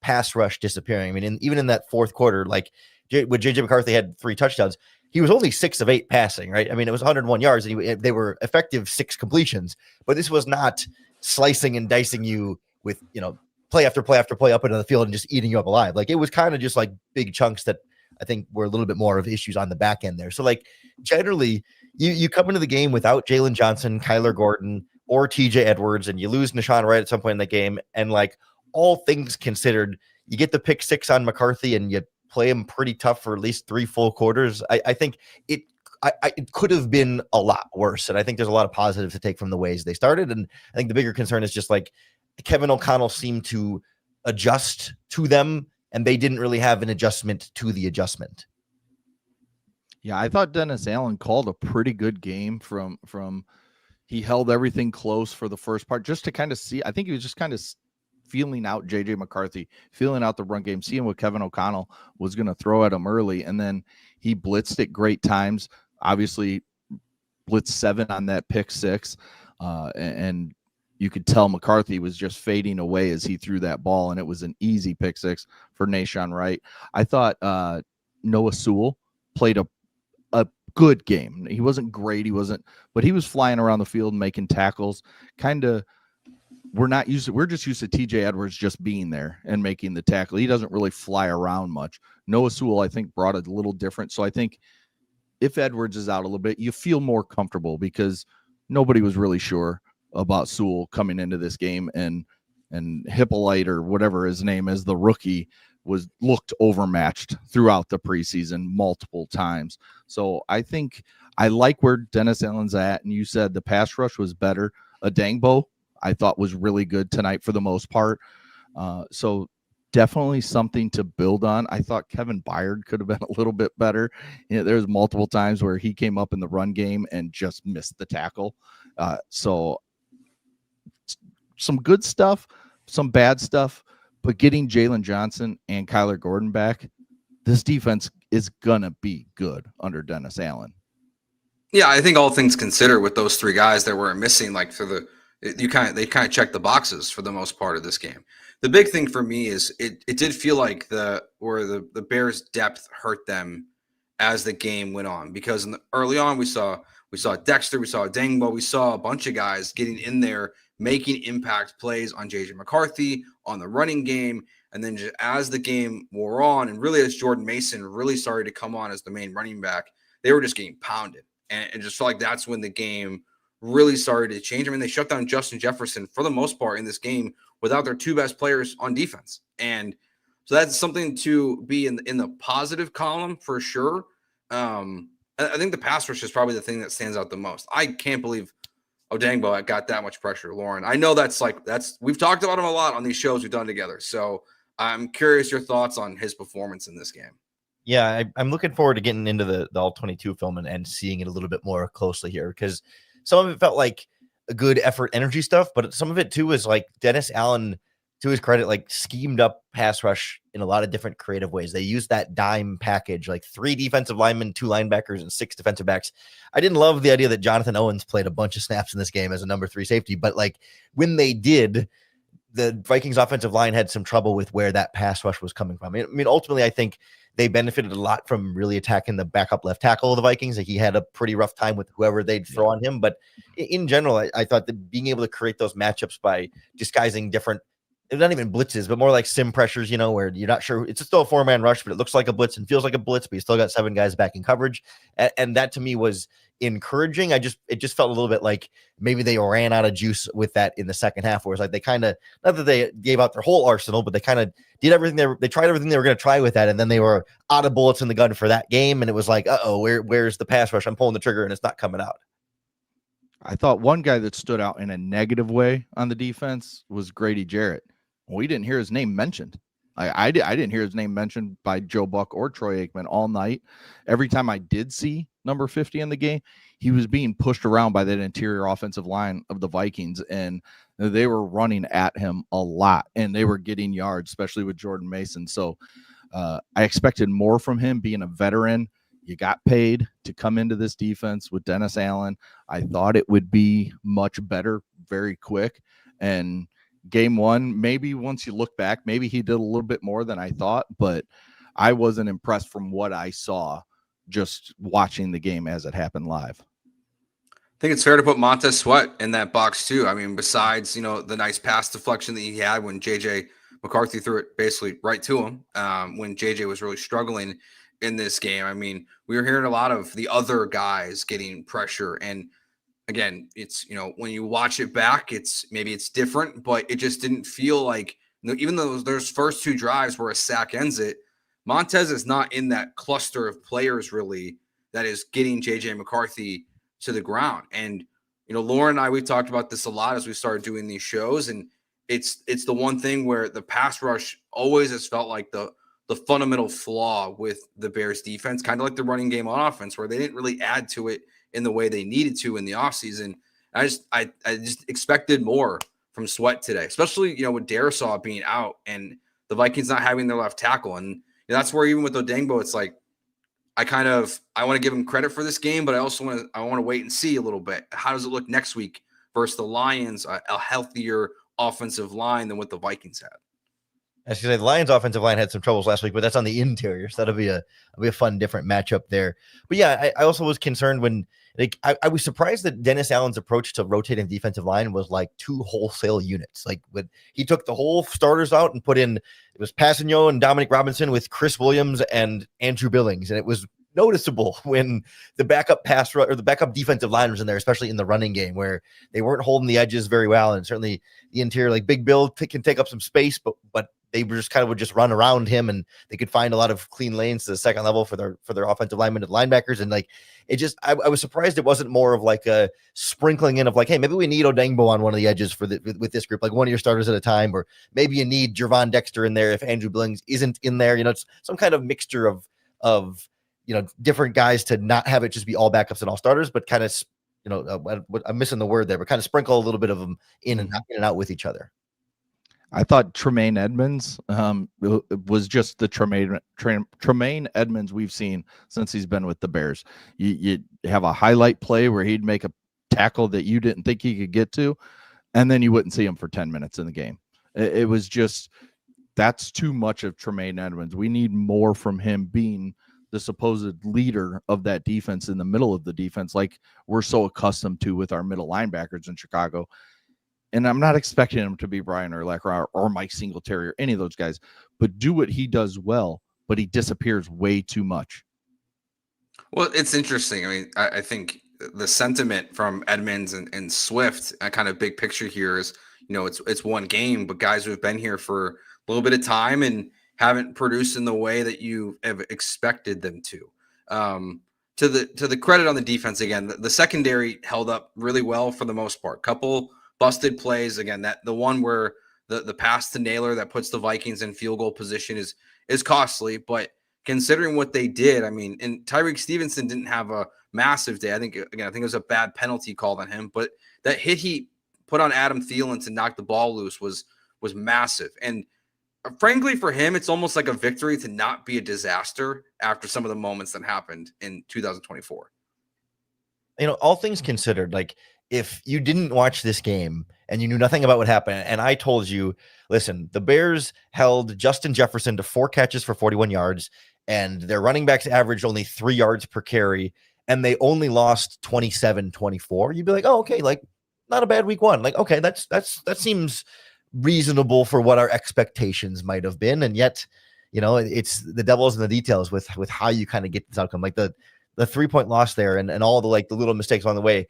pass rush disappearing. I mean, even in that fourth quarter, when JJ McCarthy had 3 touchdowns, he was only 6 of 8 passing, right? I mean, it was 101 yards, and they were effective 6 completions. But this was not slicing and dicing you with, play after play after play up into the field and just eating you up alive. It was kind of just big chunks that I think were a little bit more of issues on the back end there. So generally, you come into the game without Jalen Johnson, Kyler Gordon, or TJ Edwards, and you lose Nahshon Wright at some point in the game. And all things considered, you get the pick 6 on McCarthy and you play him pretty tough for at least 3 full quarters. I think it could have been a lot worse. And I think there's a lot of positives to take from the ways they started. And I think the bigger concern is just Kevin O'Connell seemed to adjust to them, and they didn't really have an adjustment to the adjustment. Yeah, I thought Dennis Allen called a pretty good game from he held everything close for the first part just to kind of see. I think he was just kind of feeling out JJ McCarthy, feeling out the run game, seeing what Kevin O'Connell was going to throw at him early. And then he blitzed at great times, obviously blitzed 7 on that pick 6. And you could tell McCarthy was just fading away as he threw that ball, and it was an easy pick 6 for Nahshon Wright. I thought Noah Sewell played a good game. He wasn't great, but he was flying around the field making tackles. We're just used to TJ Edwards just being there and making the tackle. He doesn't really fly around much. Noah Sewell, I think, brought it a little different. So I think if Edwards is out a little bit, you feel more comfortable because nobody was really sure about Sewell coming into this game, and Hippolyte, or whatever his name is, the rookie, looked overmatched throughout the preseason multiple times. So I think I like where Dennis Allen's at. And you said the pass rush was better. Adangbo, I thought, was really good tonight for the most part. So definitely something to build on. I thought Kevin Byard could have been a little bit better. There's multiple times where he came up in the run game and just missed the tackle. So some good stuff, some bad stuff, but getting Jalen Johnson and Kyler Gordon back, this defense is going to be good under Dennis Allen. Yeah, I think all things considered, with those 3 guys that were missing, like they kind of checked the boxes for the most part of this game. The big thing for me is it did feel like the Bears' depth hurt them as the game went on, because early on we saw Dexter, we saw Dangbo, we saw a bunch of guys getting in there, making impact plays on JJ McCarthy, on the running game. And then just as the game wore on, and really as Jordan Mason really started to come on as the main running back, they were just getting pounded. And it just felt like that's when the game really started to change. I mean, they shut down Justin Jefferson for the most part in this game without their 2 best players on defense. And so that's something to be in the positive column for sure. I think the pass rush is probably the thing that stands out the most. I can't believe Odangbo got that much pressure, Lauren. I know that's we've talked about him a lot on these shows we've done together. So I'm curious your thoughts on his performance in this game. Yeah, I'm looking forward to getting into the All-22 film and seeing it a little bit more closely here, because some of it felt like a good effort, energy stuff, but some of it too is like Dennis Allen, to his credit, like schemed up pass rush in a lot of different creative ways. They used that dime package, like 3 defensive linemen, 2 linebackers, and 6 defensive backs. I didn't love the idea that Jonathan Owens played a bunch of snaps in this game as a number 3 safety, but like when they did, the Vikings offensive line had some trouble with where that pass rush was coming from. I mean, ultimately, I think they benefited a lot from really attacking the backup left tackle of the Vikings. Like, he had a pretty rough time with whoever they'd throw on him. But in general, I thought that being able to create those matchups by disguising different, not even blitzes, but more like sim pressures, where you're not sure. It's still a 4-man rush, but it looks like a blitz and feels like a blitz, but you still got 7 guys back in coverage. And that to me was encouraging. It just felt a little bit like maybe they ran out of juice with that in the second half, where it's like they kind of, not that they gave out their whole arsenal, but they kind of did everything. They tried everything they were going to try with that. And then they were out of bullets in the gun for that game. And it was like, where's the pass rush? I'm pulling the trigger and it's not coming out. I thought one guy that stood out in a negative way on the defense was Grady Jarrett. We didn't hear his name mentioned. I didn't hear his name mentioned by Joe Buck or Troy Aikman all night. Every time I did see number 50 in the game, he was being pushed around by that interior offensive line of the Vikings, and they were running at him a lot, and they were getting yards, especially with Jordan Mason. So I expected more from him, being a veteran. You got paid to come into this defense with Dennis Allen. I thought it would be much better very quick. And game 1, maybe once you look back, maybe he did a little bit more than I thought, but I wasn't impressed from what I saw just watching the game as it happened live. I think it's fair to put Montez Sweat in that box too. I mean, besides, the nice pass deflection that he had when JJ McCarthy threw it basically right to him, when JJ was really struggling in this game. I mean, we were hearing a lot of the other guys getting pressure, and again, it's, when you watch it back, it's different, but it just didn't feel like, even though those first 2 drives where a sack ends it, Montez is not in that cluster of players really that is getting JJ McCarthy to the ground. And, Lauren and I, we talked about this a lot as we started doing these shows, and it's the one thing where the pass rush always has felt like the fundamental flaw with the Bears defense, kind of like the running game on offense, where they didn't really add to it in the way they needed to in the offseason. I just expected more from Sweat today, especially, with Darisaw being out and the Vikings not having their left tackle. And that's where even with Odengbo, it's like, I want to give him credit for this game, but I also want to wait and see a little bit. How does it look next week versus the Lions, a healthier offensive line than what the Vikings had? I was going to say the Lions offensive line had some troubles last week, but that's on the interior. So that'll be a fun, different matchup there. But yeah, I also was concerned when I was surprised that Dennis Allen's approach to rotating defensive line was like 2 wholesale units. Like when he took the whole starters out and put in, it was Passanio and Dominic Robinson with Chris Williams and Andrew Billings. And it was noticeable when the backup the backup defensive line was in there, especially in the running game, where they weren't holding the edges very well. And certainly the interior, like Big Bill can take up some space, but they were just kind of would just run around him, and they could find a lot of clean lanes to the second level for their offensive linemen and linebackers. And like, it just, I was surprised it wasn't more of like a sprinkling in of like, hey, maybe we need Odengbo on one of the edges with this group, like one of your starters at a time, or maybe you need Jervon Dexter in there if Andrew Billings isn't in there. It's some kind of mixture of different guys to not have it just be all backups and all starters, but kind of, I'm missing the word there, but kind of sprinkle a little bit of them in and out with each other. I thought Tremaine Edmonds was just the Tremaine Edmonds we've seen since he's been with the Bears. You have a highlight play where he'd make a tackle that you didn't think he could get to, and then you wouldn't see him for 10 minutes in the game. It was just, that's too much of Tremaine Edmonds. We need more from him being the supposed leader of that defense in the middle of the defense, like we're so accustomed to with our middle linebackers in Chicago. And I'm not expecting him to be Brian Urlacher or Mike Singletary or any of those guys, but do what he does well, but he disappears way too much. Well, it's interesting. I mean, I think the sentiment from Edmonds and Swift, a kind of big picture here is, it's one game, but guys who have been here for a little bit of time and haven't produced in the way that you have expected them to. To the credit on the defense, again, the secondary held up really well for the most part. Couple busted plays, again, that the one where the pass to Naylor that puts the Vikings in field goal position is costly, but considering what they did, I mean, and Tyreek Stevenson didn't have a massive day. I think it was a bad penalty called on him, but that hit he put on Adam Thielen to knock the ball loose was massive. And frankly, for him, it's almost like a victory to not be a disaster after some of the moments that happened in 2024. All things considered, like, if you didn't watch this game and you knew nothing about what happened, and I told you, listen, the Bears held Justin Jefferson to 4 catches for 41 yards, and their running backs averaged only 3 yards per carry, and they only lost 27-24, you'd be like, oh, okay, like, not a bad week 1. Like, okay, that seems reasonable for what our expectations might have been. And yet, it's the devil's in the details with how you kind of get this outcome. Like the 3-point loss there and all the little mistakes along the way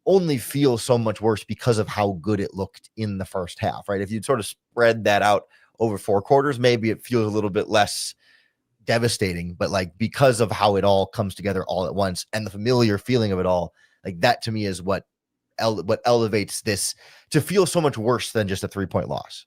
only feel so much worse because of how good it looked in the first half, right? If you'd sort of spread that out over 4 quarters, maybe it feels a little bit less devastating, but like, because of how it all comes together all at once and the familiar feeling of it all, like, that to me is what elevates this to feel so much worse than just a 3-point loss.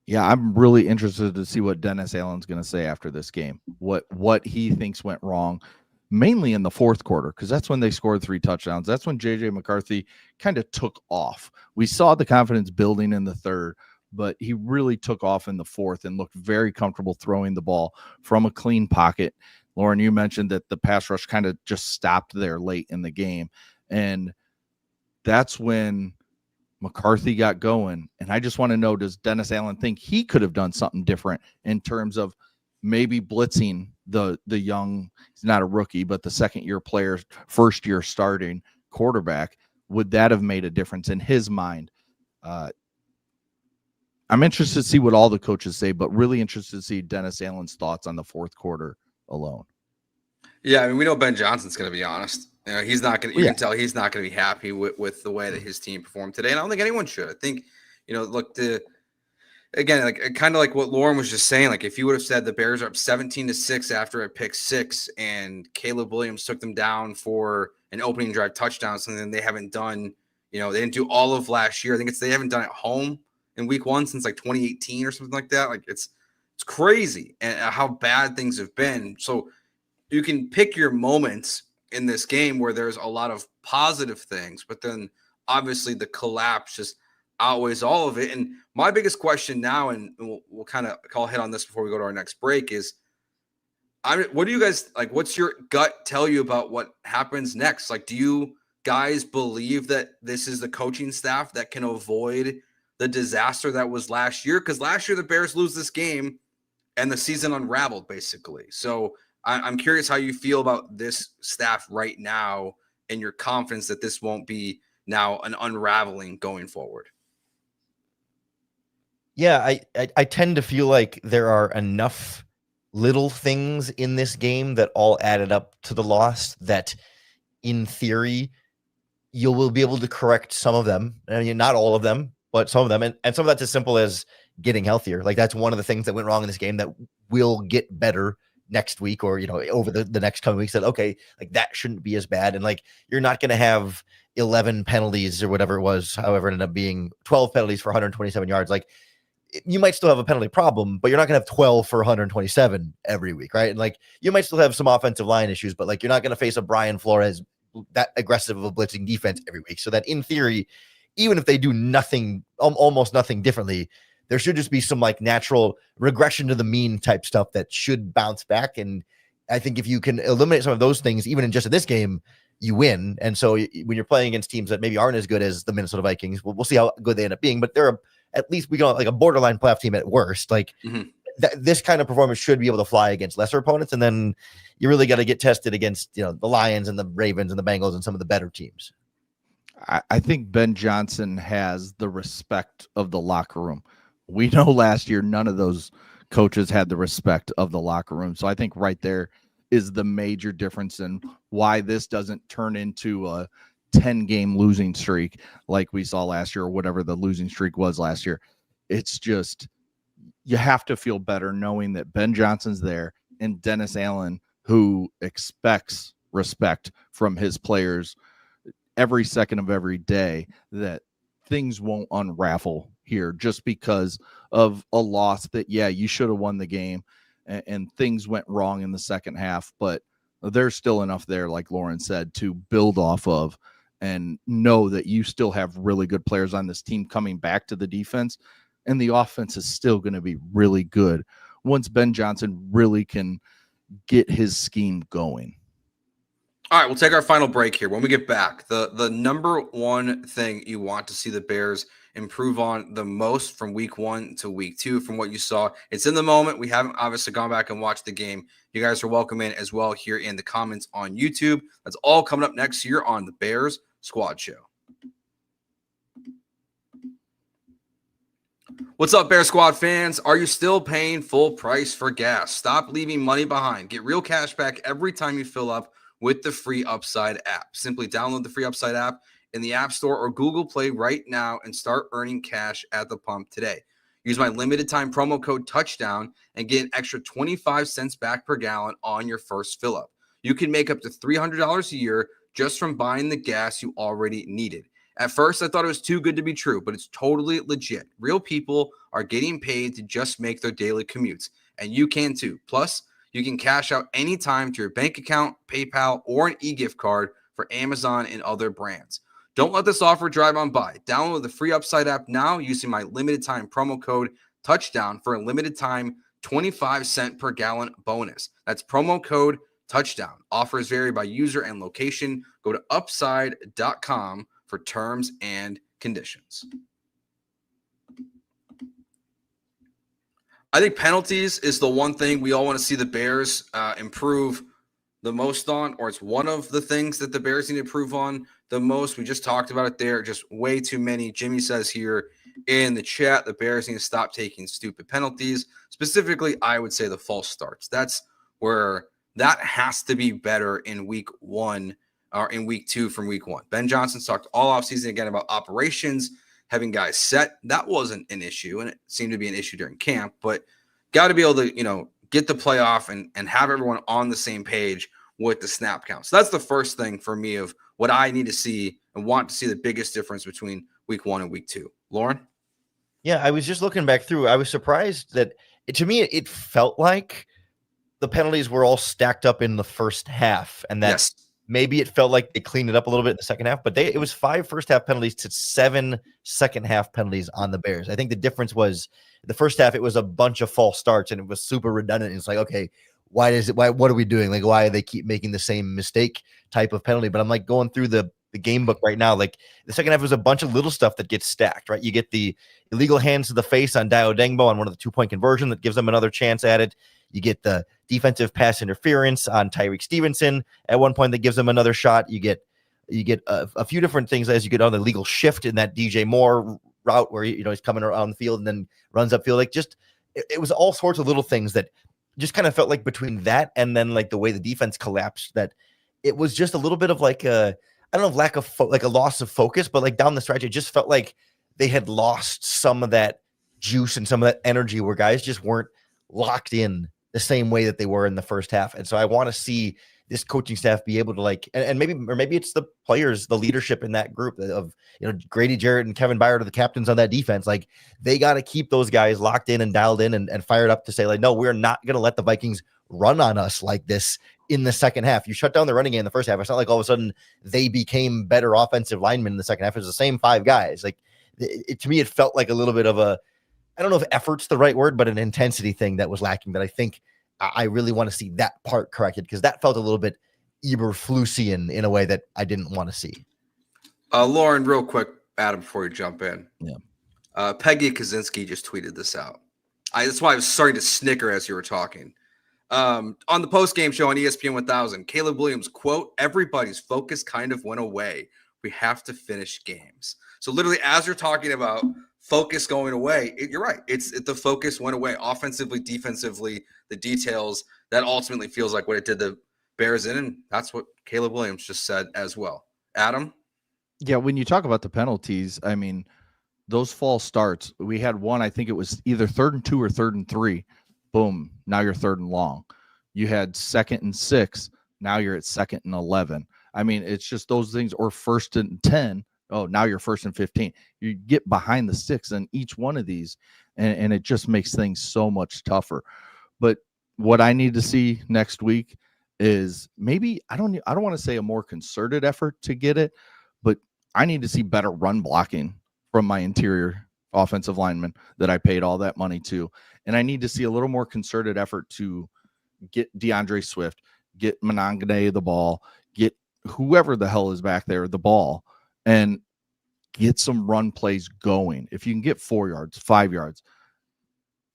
Yeah, I'm really interested to see what Dennis Allen's going to say after this game, what he thinks went wrong, mainly in the fourth quarter, because that's when they scored 3 touchdowns. That's when JJ McCarthy kind of took off. We saw the confidence building in the third, but he really took off in the fourth and looked very comfortable throwing the ball from a clean pocket. Lauren, you mentioned that the pass rush kind of just stopped there late in the game, and that's when McCarthy got going. And I just want to know, does Dennis Allen think he could have done something different in terms of maybe blitzing the young, he's not a rookie, but the second-year player, first-year starting quarterback? Would that have made a difference in his mind? I'm interested to see what all the coaches say, but really interested to see Dennis Allen's thoughts on the fourth quarter alone. Yeah, I mean, we know Ben Johnson's going to be honest. He's not going to. You can tell he's not going to be happy with the way that his team performed today, and I don't think anyone should. I think, look, again, like kind of like what Lauren was just saying. Like, if you would have said the Bears are up 17-6 after a pick 6, and Caleb Williams took them down for an opening drive touchdown, something they haven't done. They didn't do all of last year. I think they haven't done at home in week 1 since like 2018 or something like that. Like, it's crazy and how bad things have been. So you can pick your moments in this game where there's a lot of positive things, but then obviously the collapse just outweighs all of it. And my biggest question now, and we'll kind of call hit on this before we go to our next break, is what do you guys like? What's your gut tell you about what happens next? Like, do you guys believe that this is the coaching staff that can avoid the disaster that was last year? Because last year the Bears lose this game and the season unraveled basically. So I'm curious how you feel about this staff right now and your confidence that this won't be now an unraveling going forward. Yeah, I tend to feel like there are enough little things in this game that all added up to the loss that in theory you will be able to correct some of them. I mean, not all of them, but some of them. And some of that's as simple as getting healthier. Like that's one of the things that went wrong in this game that will get better next week or, over the next coming weeks that, okay, like that shouldn't be as bad. And like, you're not going to have 11 penalties or whatever it was, however, it ended up being 12 penalties for 127 yards. Like you might still have a penalty problem, but you're not going to have 12 for 127 every week. Right. And like, you might still have some offensive line issues, but like, you're not going to face a Brian Flores that aggressive of a blitzing defense every week. So that in theory, even if they do nothing, almost nothing differently, there should just be some like natural regression to the mean type stuff that should bounce back. And I think if you can eliminate some of those things, even in just this game, you win. And so when you're playing against teams that maybe aren't as good as the Minnesota Vikings, we'll see how good they end up being, but they're at least we got like a borderline playoff team at worst. Like this kind of performance should be able to fly against lesser opponents. And then you really got to get tested against, the Lions and the Ravens and the Bengals and some of the better teams. I think Ben Johnson has the respect of the locker room. We know last year, none of those coaches had the respect of the locker room. So I think right there is the major difference in why this doesn't turn into a 10-game losing streak like we saw last year or whatever the losing streak was last year. It's just, you have to feel better knowing that Ben Johnson's there and Dennis Allen, who expects respect from his players every second of every day, that things won't unravel here just because of a loss that, yeah, you should have won the game and things went wrong in the second half, but there's still enough there, like Lauren said, to build off of and know that you still have really good players on this team coming back to the defense, and the offense is still going to be really good once Ben Johnson really can get his scheme going. All right, we'll take our final break here. When we get back, the number one thing you want to see the Bears improve on the most from week 1 to week 2 from what you saw. It's in the moment. We haven't obviously gone back and watched the game. You guys are welcome in as well here in the comments on YouTube. That's all coming up next year on the Bears Squad Show. What's up, Bear Squad fans? Are you still paying full price for gas? Stop leaving money behind. Get real cash back every time you fill up with the free Upside app. Simply download the free Upside app in the App Store or Google Play right now and start earning cash at the pump today. Use my limited time promo code TOUCHDOWN and get an extra 25 cents back per gallon on your first fill up. You can make up to $300 a year just from buying the gas you already needed. At first, I thought it was too good to be true, but it's totally legit. Real people are getting paid to just make their daily commutes, and you can too. Plus, you can cash out anytime to your bank account, PayPal, or an e-gift card for Amazon and other brands. Don't let this offer drive on by. Download the free Upside app now using my limited time promo code TOUCHDOWN for a limited time 25 cent per gallon bonus. That's promo code TOUCHDOWN. Offers vary by user and location. Go to upside.com for terms and conditions. I think penalties is the one thing we all want to see the Bears improve the most on, or it's one of the things that the Bears need to improve on the most. We just talked about it there. Just way too many. Jimmy says here in the chat, the Bears need to stop taking stupid penalties. Specifically, I would say the false starts. That's where that has to be better in week 1 or in week 2 from week 1. Ben Johnson's talked all offseason again about operations, having guys set. That wasn't an issue, and it seemed to be an issue during camp, but got to be able to, get the playoff and have everyone on the same page with the snap count. So that's the first thing for me of what I need to see and want to see the biggest difference between week 1 and week 2. Lauren? Yeah, I was just looking back through. I was surprised that to me, it felt like the penalties were all stacked up in the first half, and that maybe it felt like they cleaned it up a little bit in the second half, but it was 5 first half penalties to 7 second half penalties on the Bears. I think the difference was the first half, it was a bunch of false starts and it was super redundant. It's like, okay, what are we doing? Like, why do they keep making the same mistake type of penalty? But I'm like going through the game book right now. Like the second half was a bunch of little stuff that gets stacked, right? You get the illegal hands to the face on Dio Dengbo on one of the 2-point conversion that gives them another chance at it. You get the defensive pass interference on Tyreek Stevenson at one point that gives them another shot. You get a few different things as you get on the legal shift in that DJ Moore route where he's coming around the field and then runs upfield. Like it was all sorts of little things that just kind of felt like between that and then like the way the defense collapsed, that it was just a little bit of like I don't know, lack of like a loss of focus, but like down the stretch, it just felt like they had lost some of that juice and some of that energy where guys just weren't locked in the same way that they were in the first half. And so I want to see this coaching staff be able to like, and maybe it's the players, the leadership in that group of, Grady Jarrett and Kevin Byard are the captains on that defense. Like they got to keep those guys locked in and dialed in and fired up to say like, no, we're not going to let the Vikings run on us like this in the second half. You shut down the running game in the first half. It's not like all of a sudden they became better offensive linemen in the second half. It was the same 5 guys. Like to me, it felt like a little bit of I don't know if effort's the right word, but an intensity thing that was lacking that I think I really want to see that part corrected because that felt a little bit Eberflusian in a way that I didn't want to see. Lauren, real quick, Adam, before you jump in. Yeah. Peggy Kaczynski just tweeted this out. That's why I was starting to snicker as you were talking. On the post-game show on ESPN 1000, Caleb Williams, quote, "Everybody's focus kind of went away. We have to finish games." So literally, as you're talking about focus going away, you're right. The focus went away offensively, defensively, the details. That ultimately feels like what it did the Bears in, and that's what Caleb Williams just said as well. Adam? Yeah, when you talk about the penalties, I mean, those false starts, we had one, I think it was either 3rd and 2 or 3rd and 3. Boom, now you're 3rd and long. You had 2nd and 6, now you're at 2nd and 11. I mean, it's just those things, or 1st and 10. Oh, now you're 1st and 15. You get behind the sticks on each one of these, and it just makes things so much tougher. But what I need to see next week is maybe I don't want to say a more concerted effort to get it, but I need to see better run blocking from my interior offensive linemen that I paid all that money to, and I need to see a little more concerted effort to get DeAndre Swift, get Monangane the ball, get whoever the hell is back there the ball, and get some run plays going. If you can get 4 yards, 5 yards,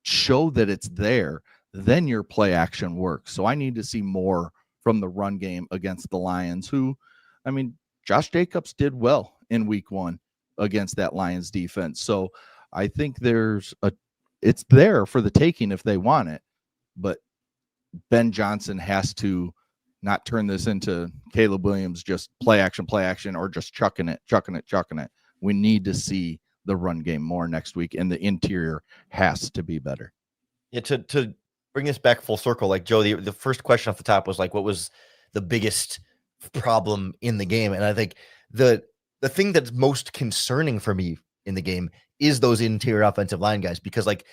show that it's there, then your play action works. So I need to see more from the run game against the Lions, who, I mean, Josh Jacobs did well in week 1 against that Lions defense. So I think it's there for the taking if they want it, but Ben Johnson has to not turn this into Caleb Williams, just play action, or just chucking it. We need to see the run game more next week, and the interior has to be better. Yeah, to bring this back full circle, like Joe, the first question off the top was like, what was the biggest problem in the game? And I think the thing that's most concerning for me in the game is those interior offensive line guys, because like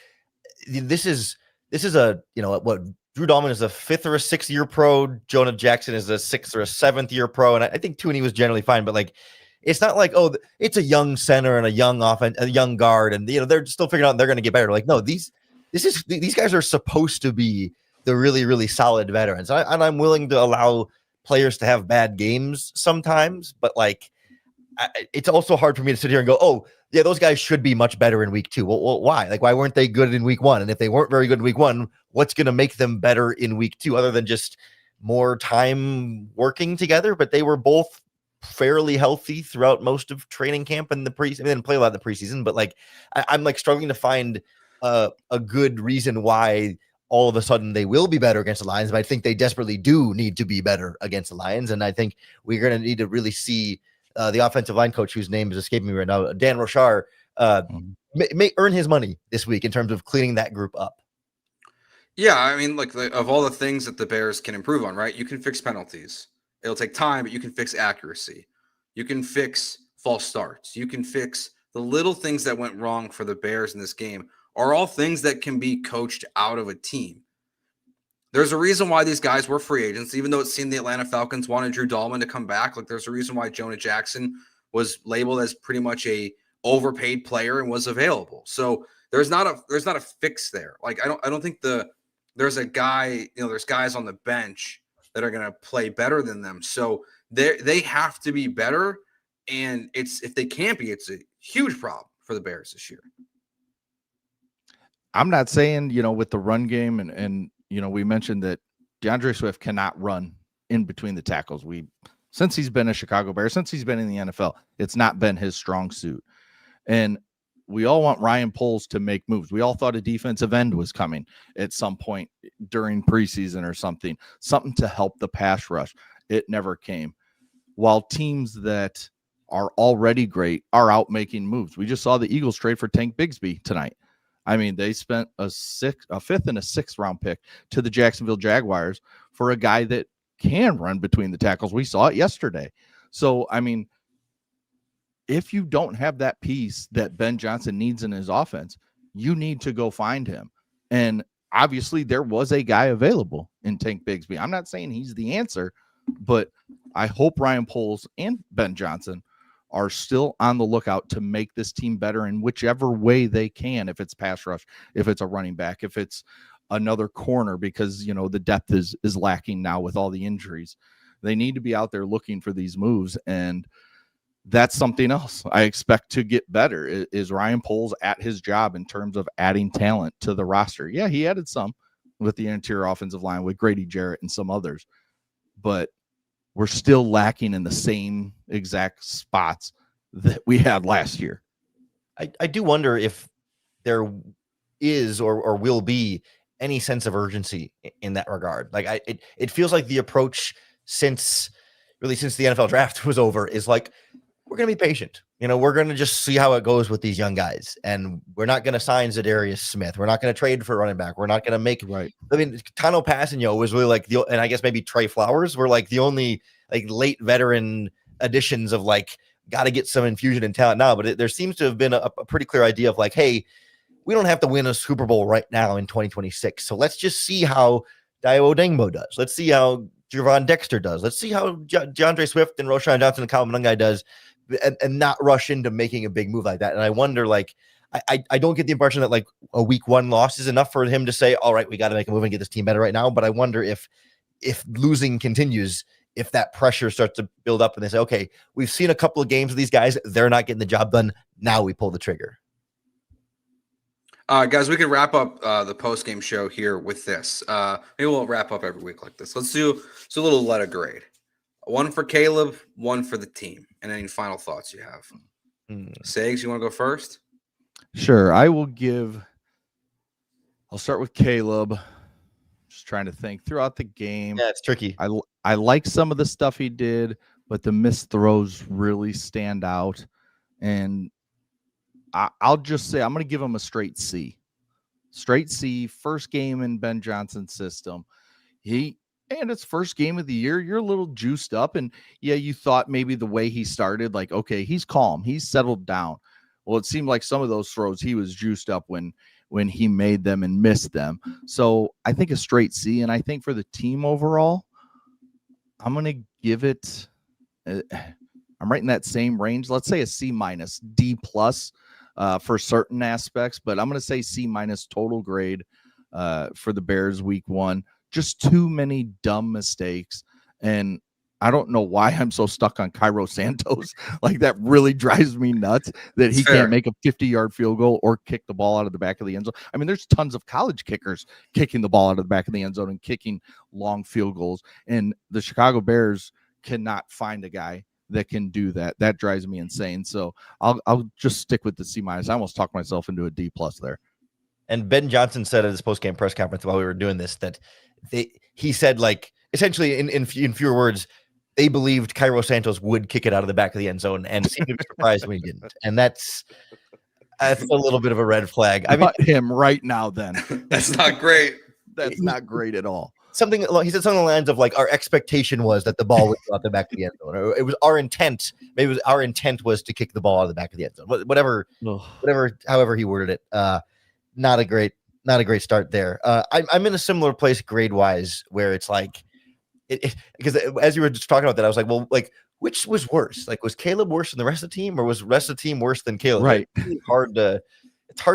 this is a, what Drew Dahlman is a 5th or a 6th year pro. Jonah Jackson is a 6th or a 7th year pro. And I think Tooney was generally fine, but like, it's not like, oh, it's a young center and a young guard, and they're still figuring out they're going to get better. Like, no, these guys are supposed to be the really, really solid veterans. And I'm willing to allow players to have bad games sometimes, but like, it's also hard for me to sit here and go, oh, yeah, those guys should be much better in week 2. Well, why? Like, why weren't they good in week 1? And if they weren't very good in week 1, what's going to make them better in week 2 other than just more time working together? But they were both fairly healthy throughout most of training camp and the preseason. They didn't play a lot of the preseason, but like I'm like struggling to find a good reason why all of a sudden they will be better against the Lions. But I think they desperately do need to be better against the Lions, and I think we're going to need to really see the offensive line coach, whose name is escaping me right now, Dan Rochar, may earn his money this week in terms of cleaning that group up. Yeah, I mean, like of all the things that the Bears can improve on, right? You can fix penalties. It'll take time, but you can fix accuracy. You can fix false starts. You can fix the little things that went wrong for the Bears in this game are all things that can be coached out of a team. There's a reason why these guys were free agents, even though it seemed the Atlanta Falcons wanted Drew Dahlman to come back. Like, there's a reason why Jonah Jackson was labeled as pretty much a overpaid player and was available. So there's not a fix there. Like, I don't think there's a guy, there's guys on the bench that are going to play better than them. So they have to be better. And if they can't be, it's a huge problem for the Bears this year. I'm not saying, with the run game and we mentioned that DeAndre Swift cannot run in between the tackles. Since he's been a Chicago Bear, since he's been in the NFL, it's not been his strong suit. And we all want Ryan Poles to make moves. We all thought a defensive end was coming at some point during preseason or something to help the pass rush. It never came. While teams that are already great are out making moves. We just saw the Eagles trade for Tank Bigsby tonight. I mean, they spent a fifth and a sixth round pick to the Jacksonville Jaguars for a guy that can run between the tackles. We saw it yesterday. So, I mean, if you don't have that piece that Ben Johnson needs in his offense, you need to go find him. And obviously there was a guy available in Tank Bigsby. I'm not saying he's the answer, but I hope Ryan Poles and Ben Johnson are still on the lookout to make this team better in whichever way they can. If it's pass rush, if it's a running back, if it's another corner, because, the depth is lacking now with all the injuries. They need to be out there looking for these moves. And that's something else I expect to get better is Ryan Poles at his job in terms of adding talent to the roster. Yeah, he added some with the interior offensive line with Grady Jarrett and some others, but we're still lacking in the same exact spots that we had last year. I do wonder if there is or will be any sense of urgency in that regard. Like it feels like the approach since the NFL draft was over is like, we're going to be patient. We're going to just see how it goes with these young guys. And we're not going to sign Zadarius Smith. We're not going to trade for a running back. We're not going to make right. I mean, Tano Passanio was really like and I guess maybe Trey Flowers were like the only like late veteran additions of like, got to get some infusion and talent now. But there seems to have been a pretty clear idea of like, hey, we don't have to win a Super Bowl right now in 2026. So let's just see how Dayo Odengbo does. Let's see how Javon Dexter does. Let's see how DeAndre Swift and Roshan Johnson and Kyle Monangai does, and not rush into making a big move like that. And I wonder, like, I don't get the impression that like a week one loss is enough for him to say, all right, we got to make a move and get this team better right now. But I wonder if losing continues, if that pressure starts to build up and they say, okay, we've seen a couple of games of these guys, they're not getting the job done. Now we pull the trigger. Guys, we could wrap up the post-game show here with this. Maybe we'll wrap up every week like this. Let's do a little letter grade. One for Caleb, one for the team. And any final thoughts you have? Sags, you want to go first? Sure. I'll start with Caleb. Just trying to think throughout the game. Yeah, it's tricky. I like some of the stuff he did, but the missed throws really stand out. And I'll just say I'm going to give him a straight C. Straight C, first game in Ben Johnson's system. And it's first game of the year. You're a little juiced up. And yeah, you thought maybe the way he started, like, okay, he's calm. He's settled down. Well, it seemed like some of those throws, he was juiced up when he made them and missed them. So I think a straight C. And I think for the team overall, I'm going to give it, I'm right in that same range. Let's say a C minus, D plus for certain aspects, but I'm going to say C minus total grade for the Bears week one. Just too many dumb mistakes. And I don't know why I'm so stuck on Cairo Santos. Like, that really drives me nuts that he can't make a 50-yard field goal or kick the ball out of the back of the end zone. I mean, there's tons of college kickers kicking the ball out of the back of the end zone and kicking long field goals. And the Chicago Bears cannot find a guy that can do that. That drives me insane. So I'll just stick with the C minus. I almost talked myself into a D plus there. And Ben Johnson said at his post-game press conference while we were doing this that he said, like, essentially in fewer words, they believed Cairo Santos would kick it out of the back of the end zone and seemed to be surprised when he didn't. And that's a little bit of a red flag. I mean, him right now, then. That's not great. That's not great at all. He said something along the lines of like, our expectation was that the ball would go out the back of the end zone. Or it was our intent. Maybe it was our intent was to kick the ball out of the back of the end zone. Whatever, however he worded it. Not a great not a great start there. I'm in a similar place grade wise where it's like, because as you were just talking about that, I was like, well, like, which was worse? Like, was Caleb worse than the rest of the team, or was the rest of the team worse than Caleb? Right. It's hard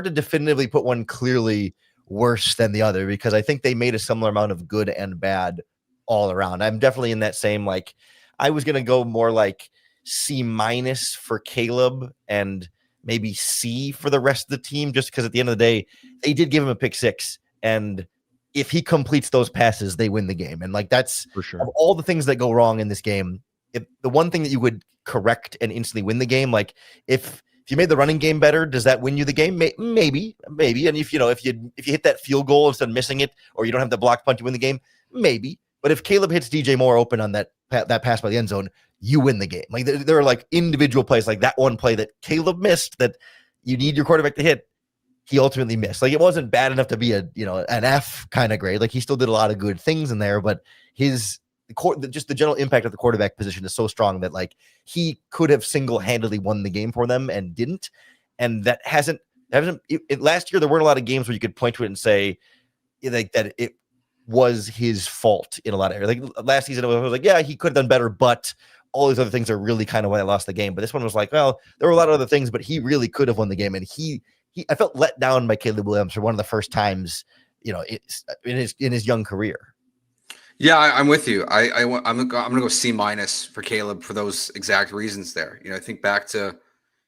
to definitively put one clearly worse than the other, because I think they made a similar amount of good and bad all around. I'm definitely in that same, like, I was going to go more like C- for Caleb and maybe C for the rest of the team, just because at the end of the day, they did give him a pick six, and if he completes those passes, they win the game. And like, that's For sure. of all the things that go wrong in this game, if the one thing that you would correct and instantly win the game, like if you made the running game better, does that win you the game? Maybe. And if you hit that field goal instead of missing it, or you don't have the block punt, you win the game. Maybe. But if Caleb hits DJ Moore open on that pass by the end zone, you win the game. Like there are like individual plays, like that one play that Caleb missed that you need your quarterback to hit. He ultimately missed. Like, it wasn't bad enough to be an F kind of grade. Like, he still did a lot of good things in there, but just the general impact of the quarterback position is so strong that like he could have single-handedly won the game for them and didn't. And that hasn't last year there weren't a lot of games where you could point to it and say like that it was his fault in a lot of areas. Like last season, it was like, yeah, he could have done better, but all these other things are really kind of why I lost the game. But this one was like, well, there were a lot of other things, but he really could have won the game, and I felt let down by Caleb Williams for one of the first times, in his young career. Yeah, I'm with you. I'm gonna go C- for Caleb for those exact reasons there. I think back to,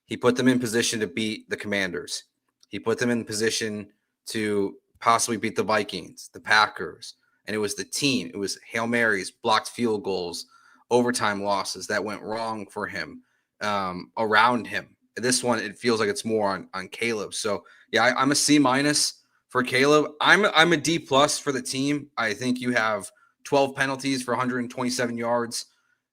he put them in position to beat the Commanders. He put them in position to possibly beat the Vikings, the Packers, and it was the team. It was Hail Marys, blocked field goals, overtime losses that went wrong for him, around him. This one, it feels like it's more on Caleb. So yeah, I'm a C- for Caleb. I'm a D+ for the team. I think you have 12 penalties for 127 yards.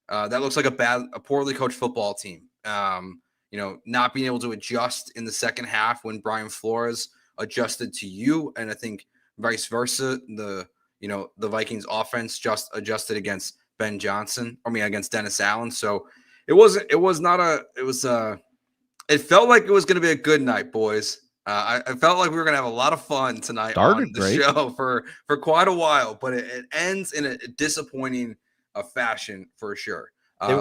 That looks like a poorly coached football team. Not being able to adjust in the second half when Brian Flores adjusted to you, and I think vice versa. The Vikings offense just adjusted against Ben Johnson. Against Dennis Allen. So it felt like it was going to be a good night, boys. I felt like we were going to have a lot of fun tonight Started on the great. show for quite a while, but it ends in a disappointing fashion for sure.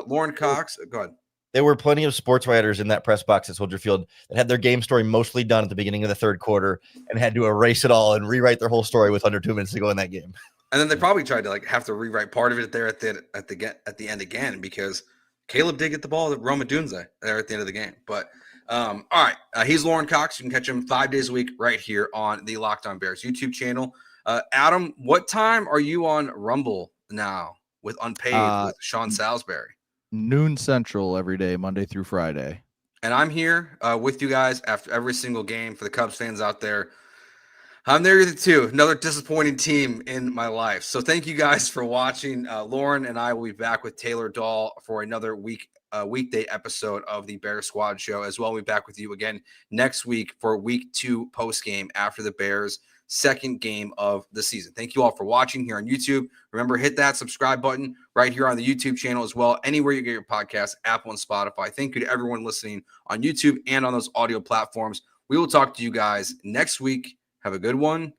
Lauren Cox, go ahead. There were plenty of sports writers in that press box at Soldier Field that had their game story mostly done at the beginning of the third quarter and had to erase it all and rewrite their whole story with under 2 minutes to go in that game. And then they probably tried to have to rewrite part of it there at the end again, because Caleb did get the ball to Roma Dunze there at the end of the game. But all right, he's Lauren Cox. You can catch him 5 days a week right here on the Locked On Bears YouTube channel. Adam, what time are you on Rumble now with Unpaved with Sean Salisbury? Noon Central every day, Monday through Friday. And I'm here with you guys after every single game. For the Cubs fans out there, I'm there too. Another disappointing team in my life. So thank you guys for watching. Lauren and I will be back with Taylor Dahl for another weekday episode of the Bears Squad Show as well. We'll be back with you again next week for week 2 post game after the Bears' second game of the season. Thank you all for watching here on YouTube. Remember, hit that subscribe button right here on the YouTube channel as well. Anywhere you get your podcasts, Apple and Spotify. Thank you to everyone listening on YouTube and on those audio platforms. We will talk to you guys next week. Have a good one,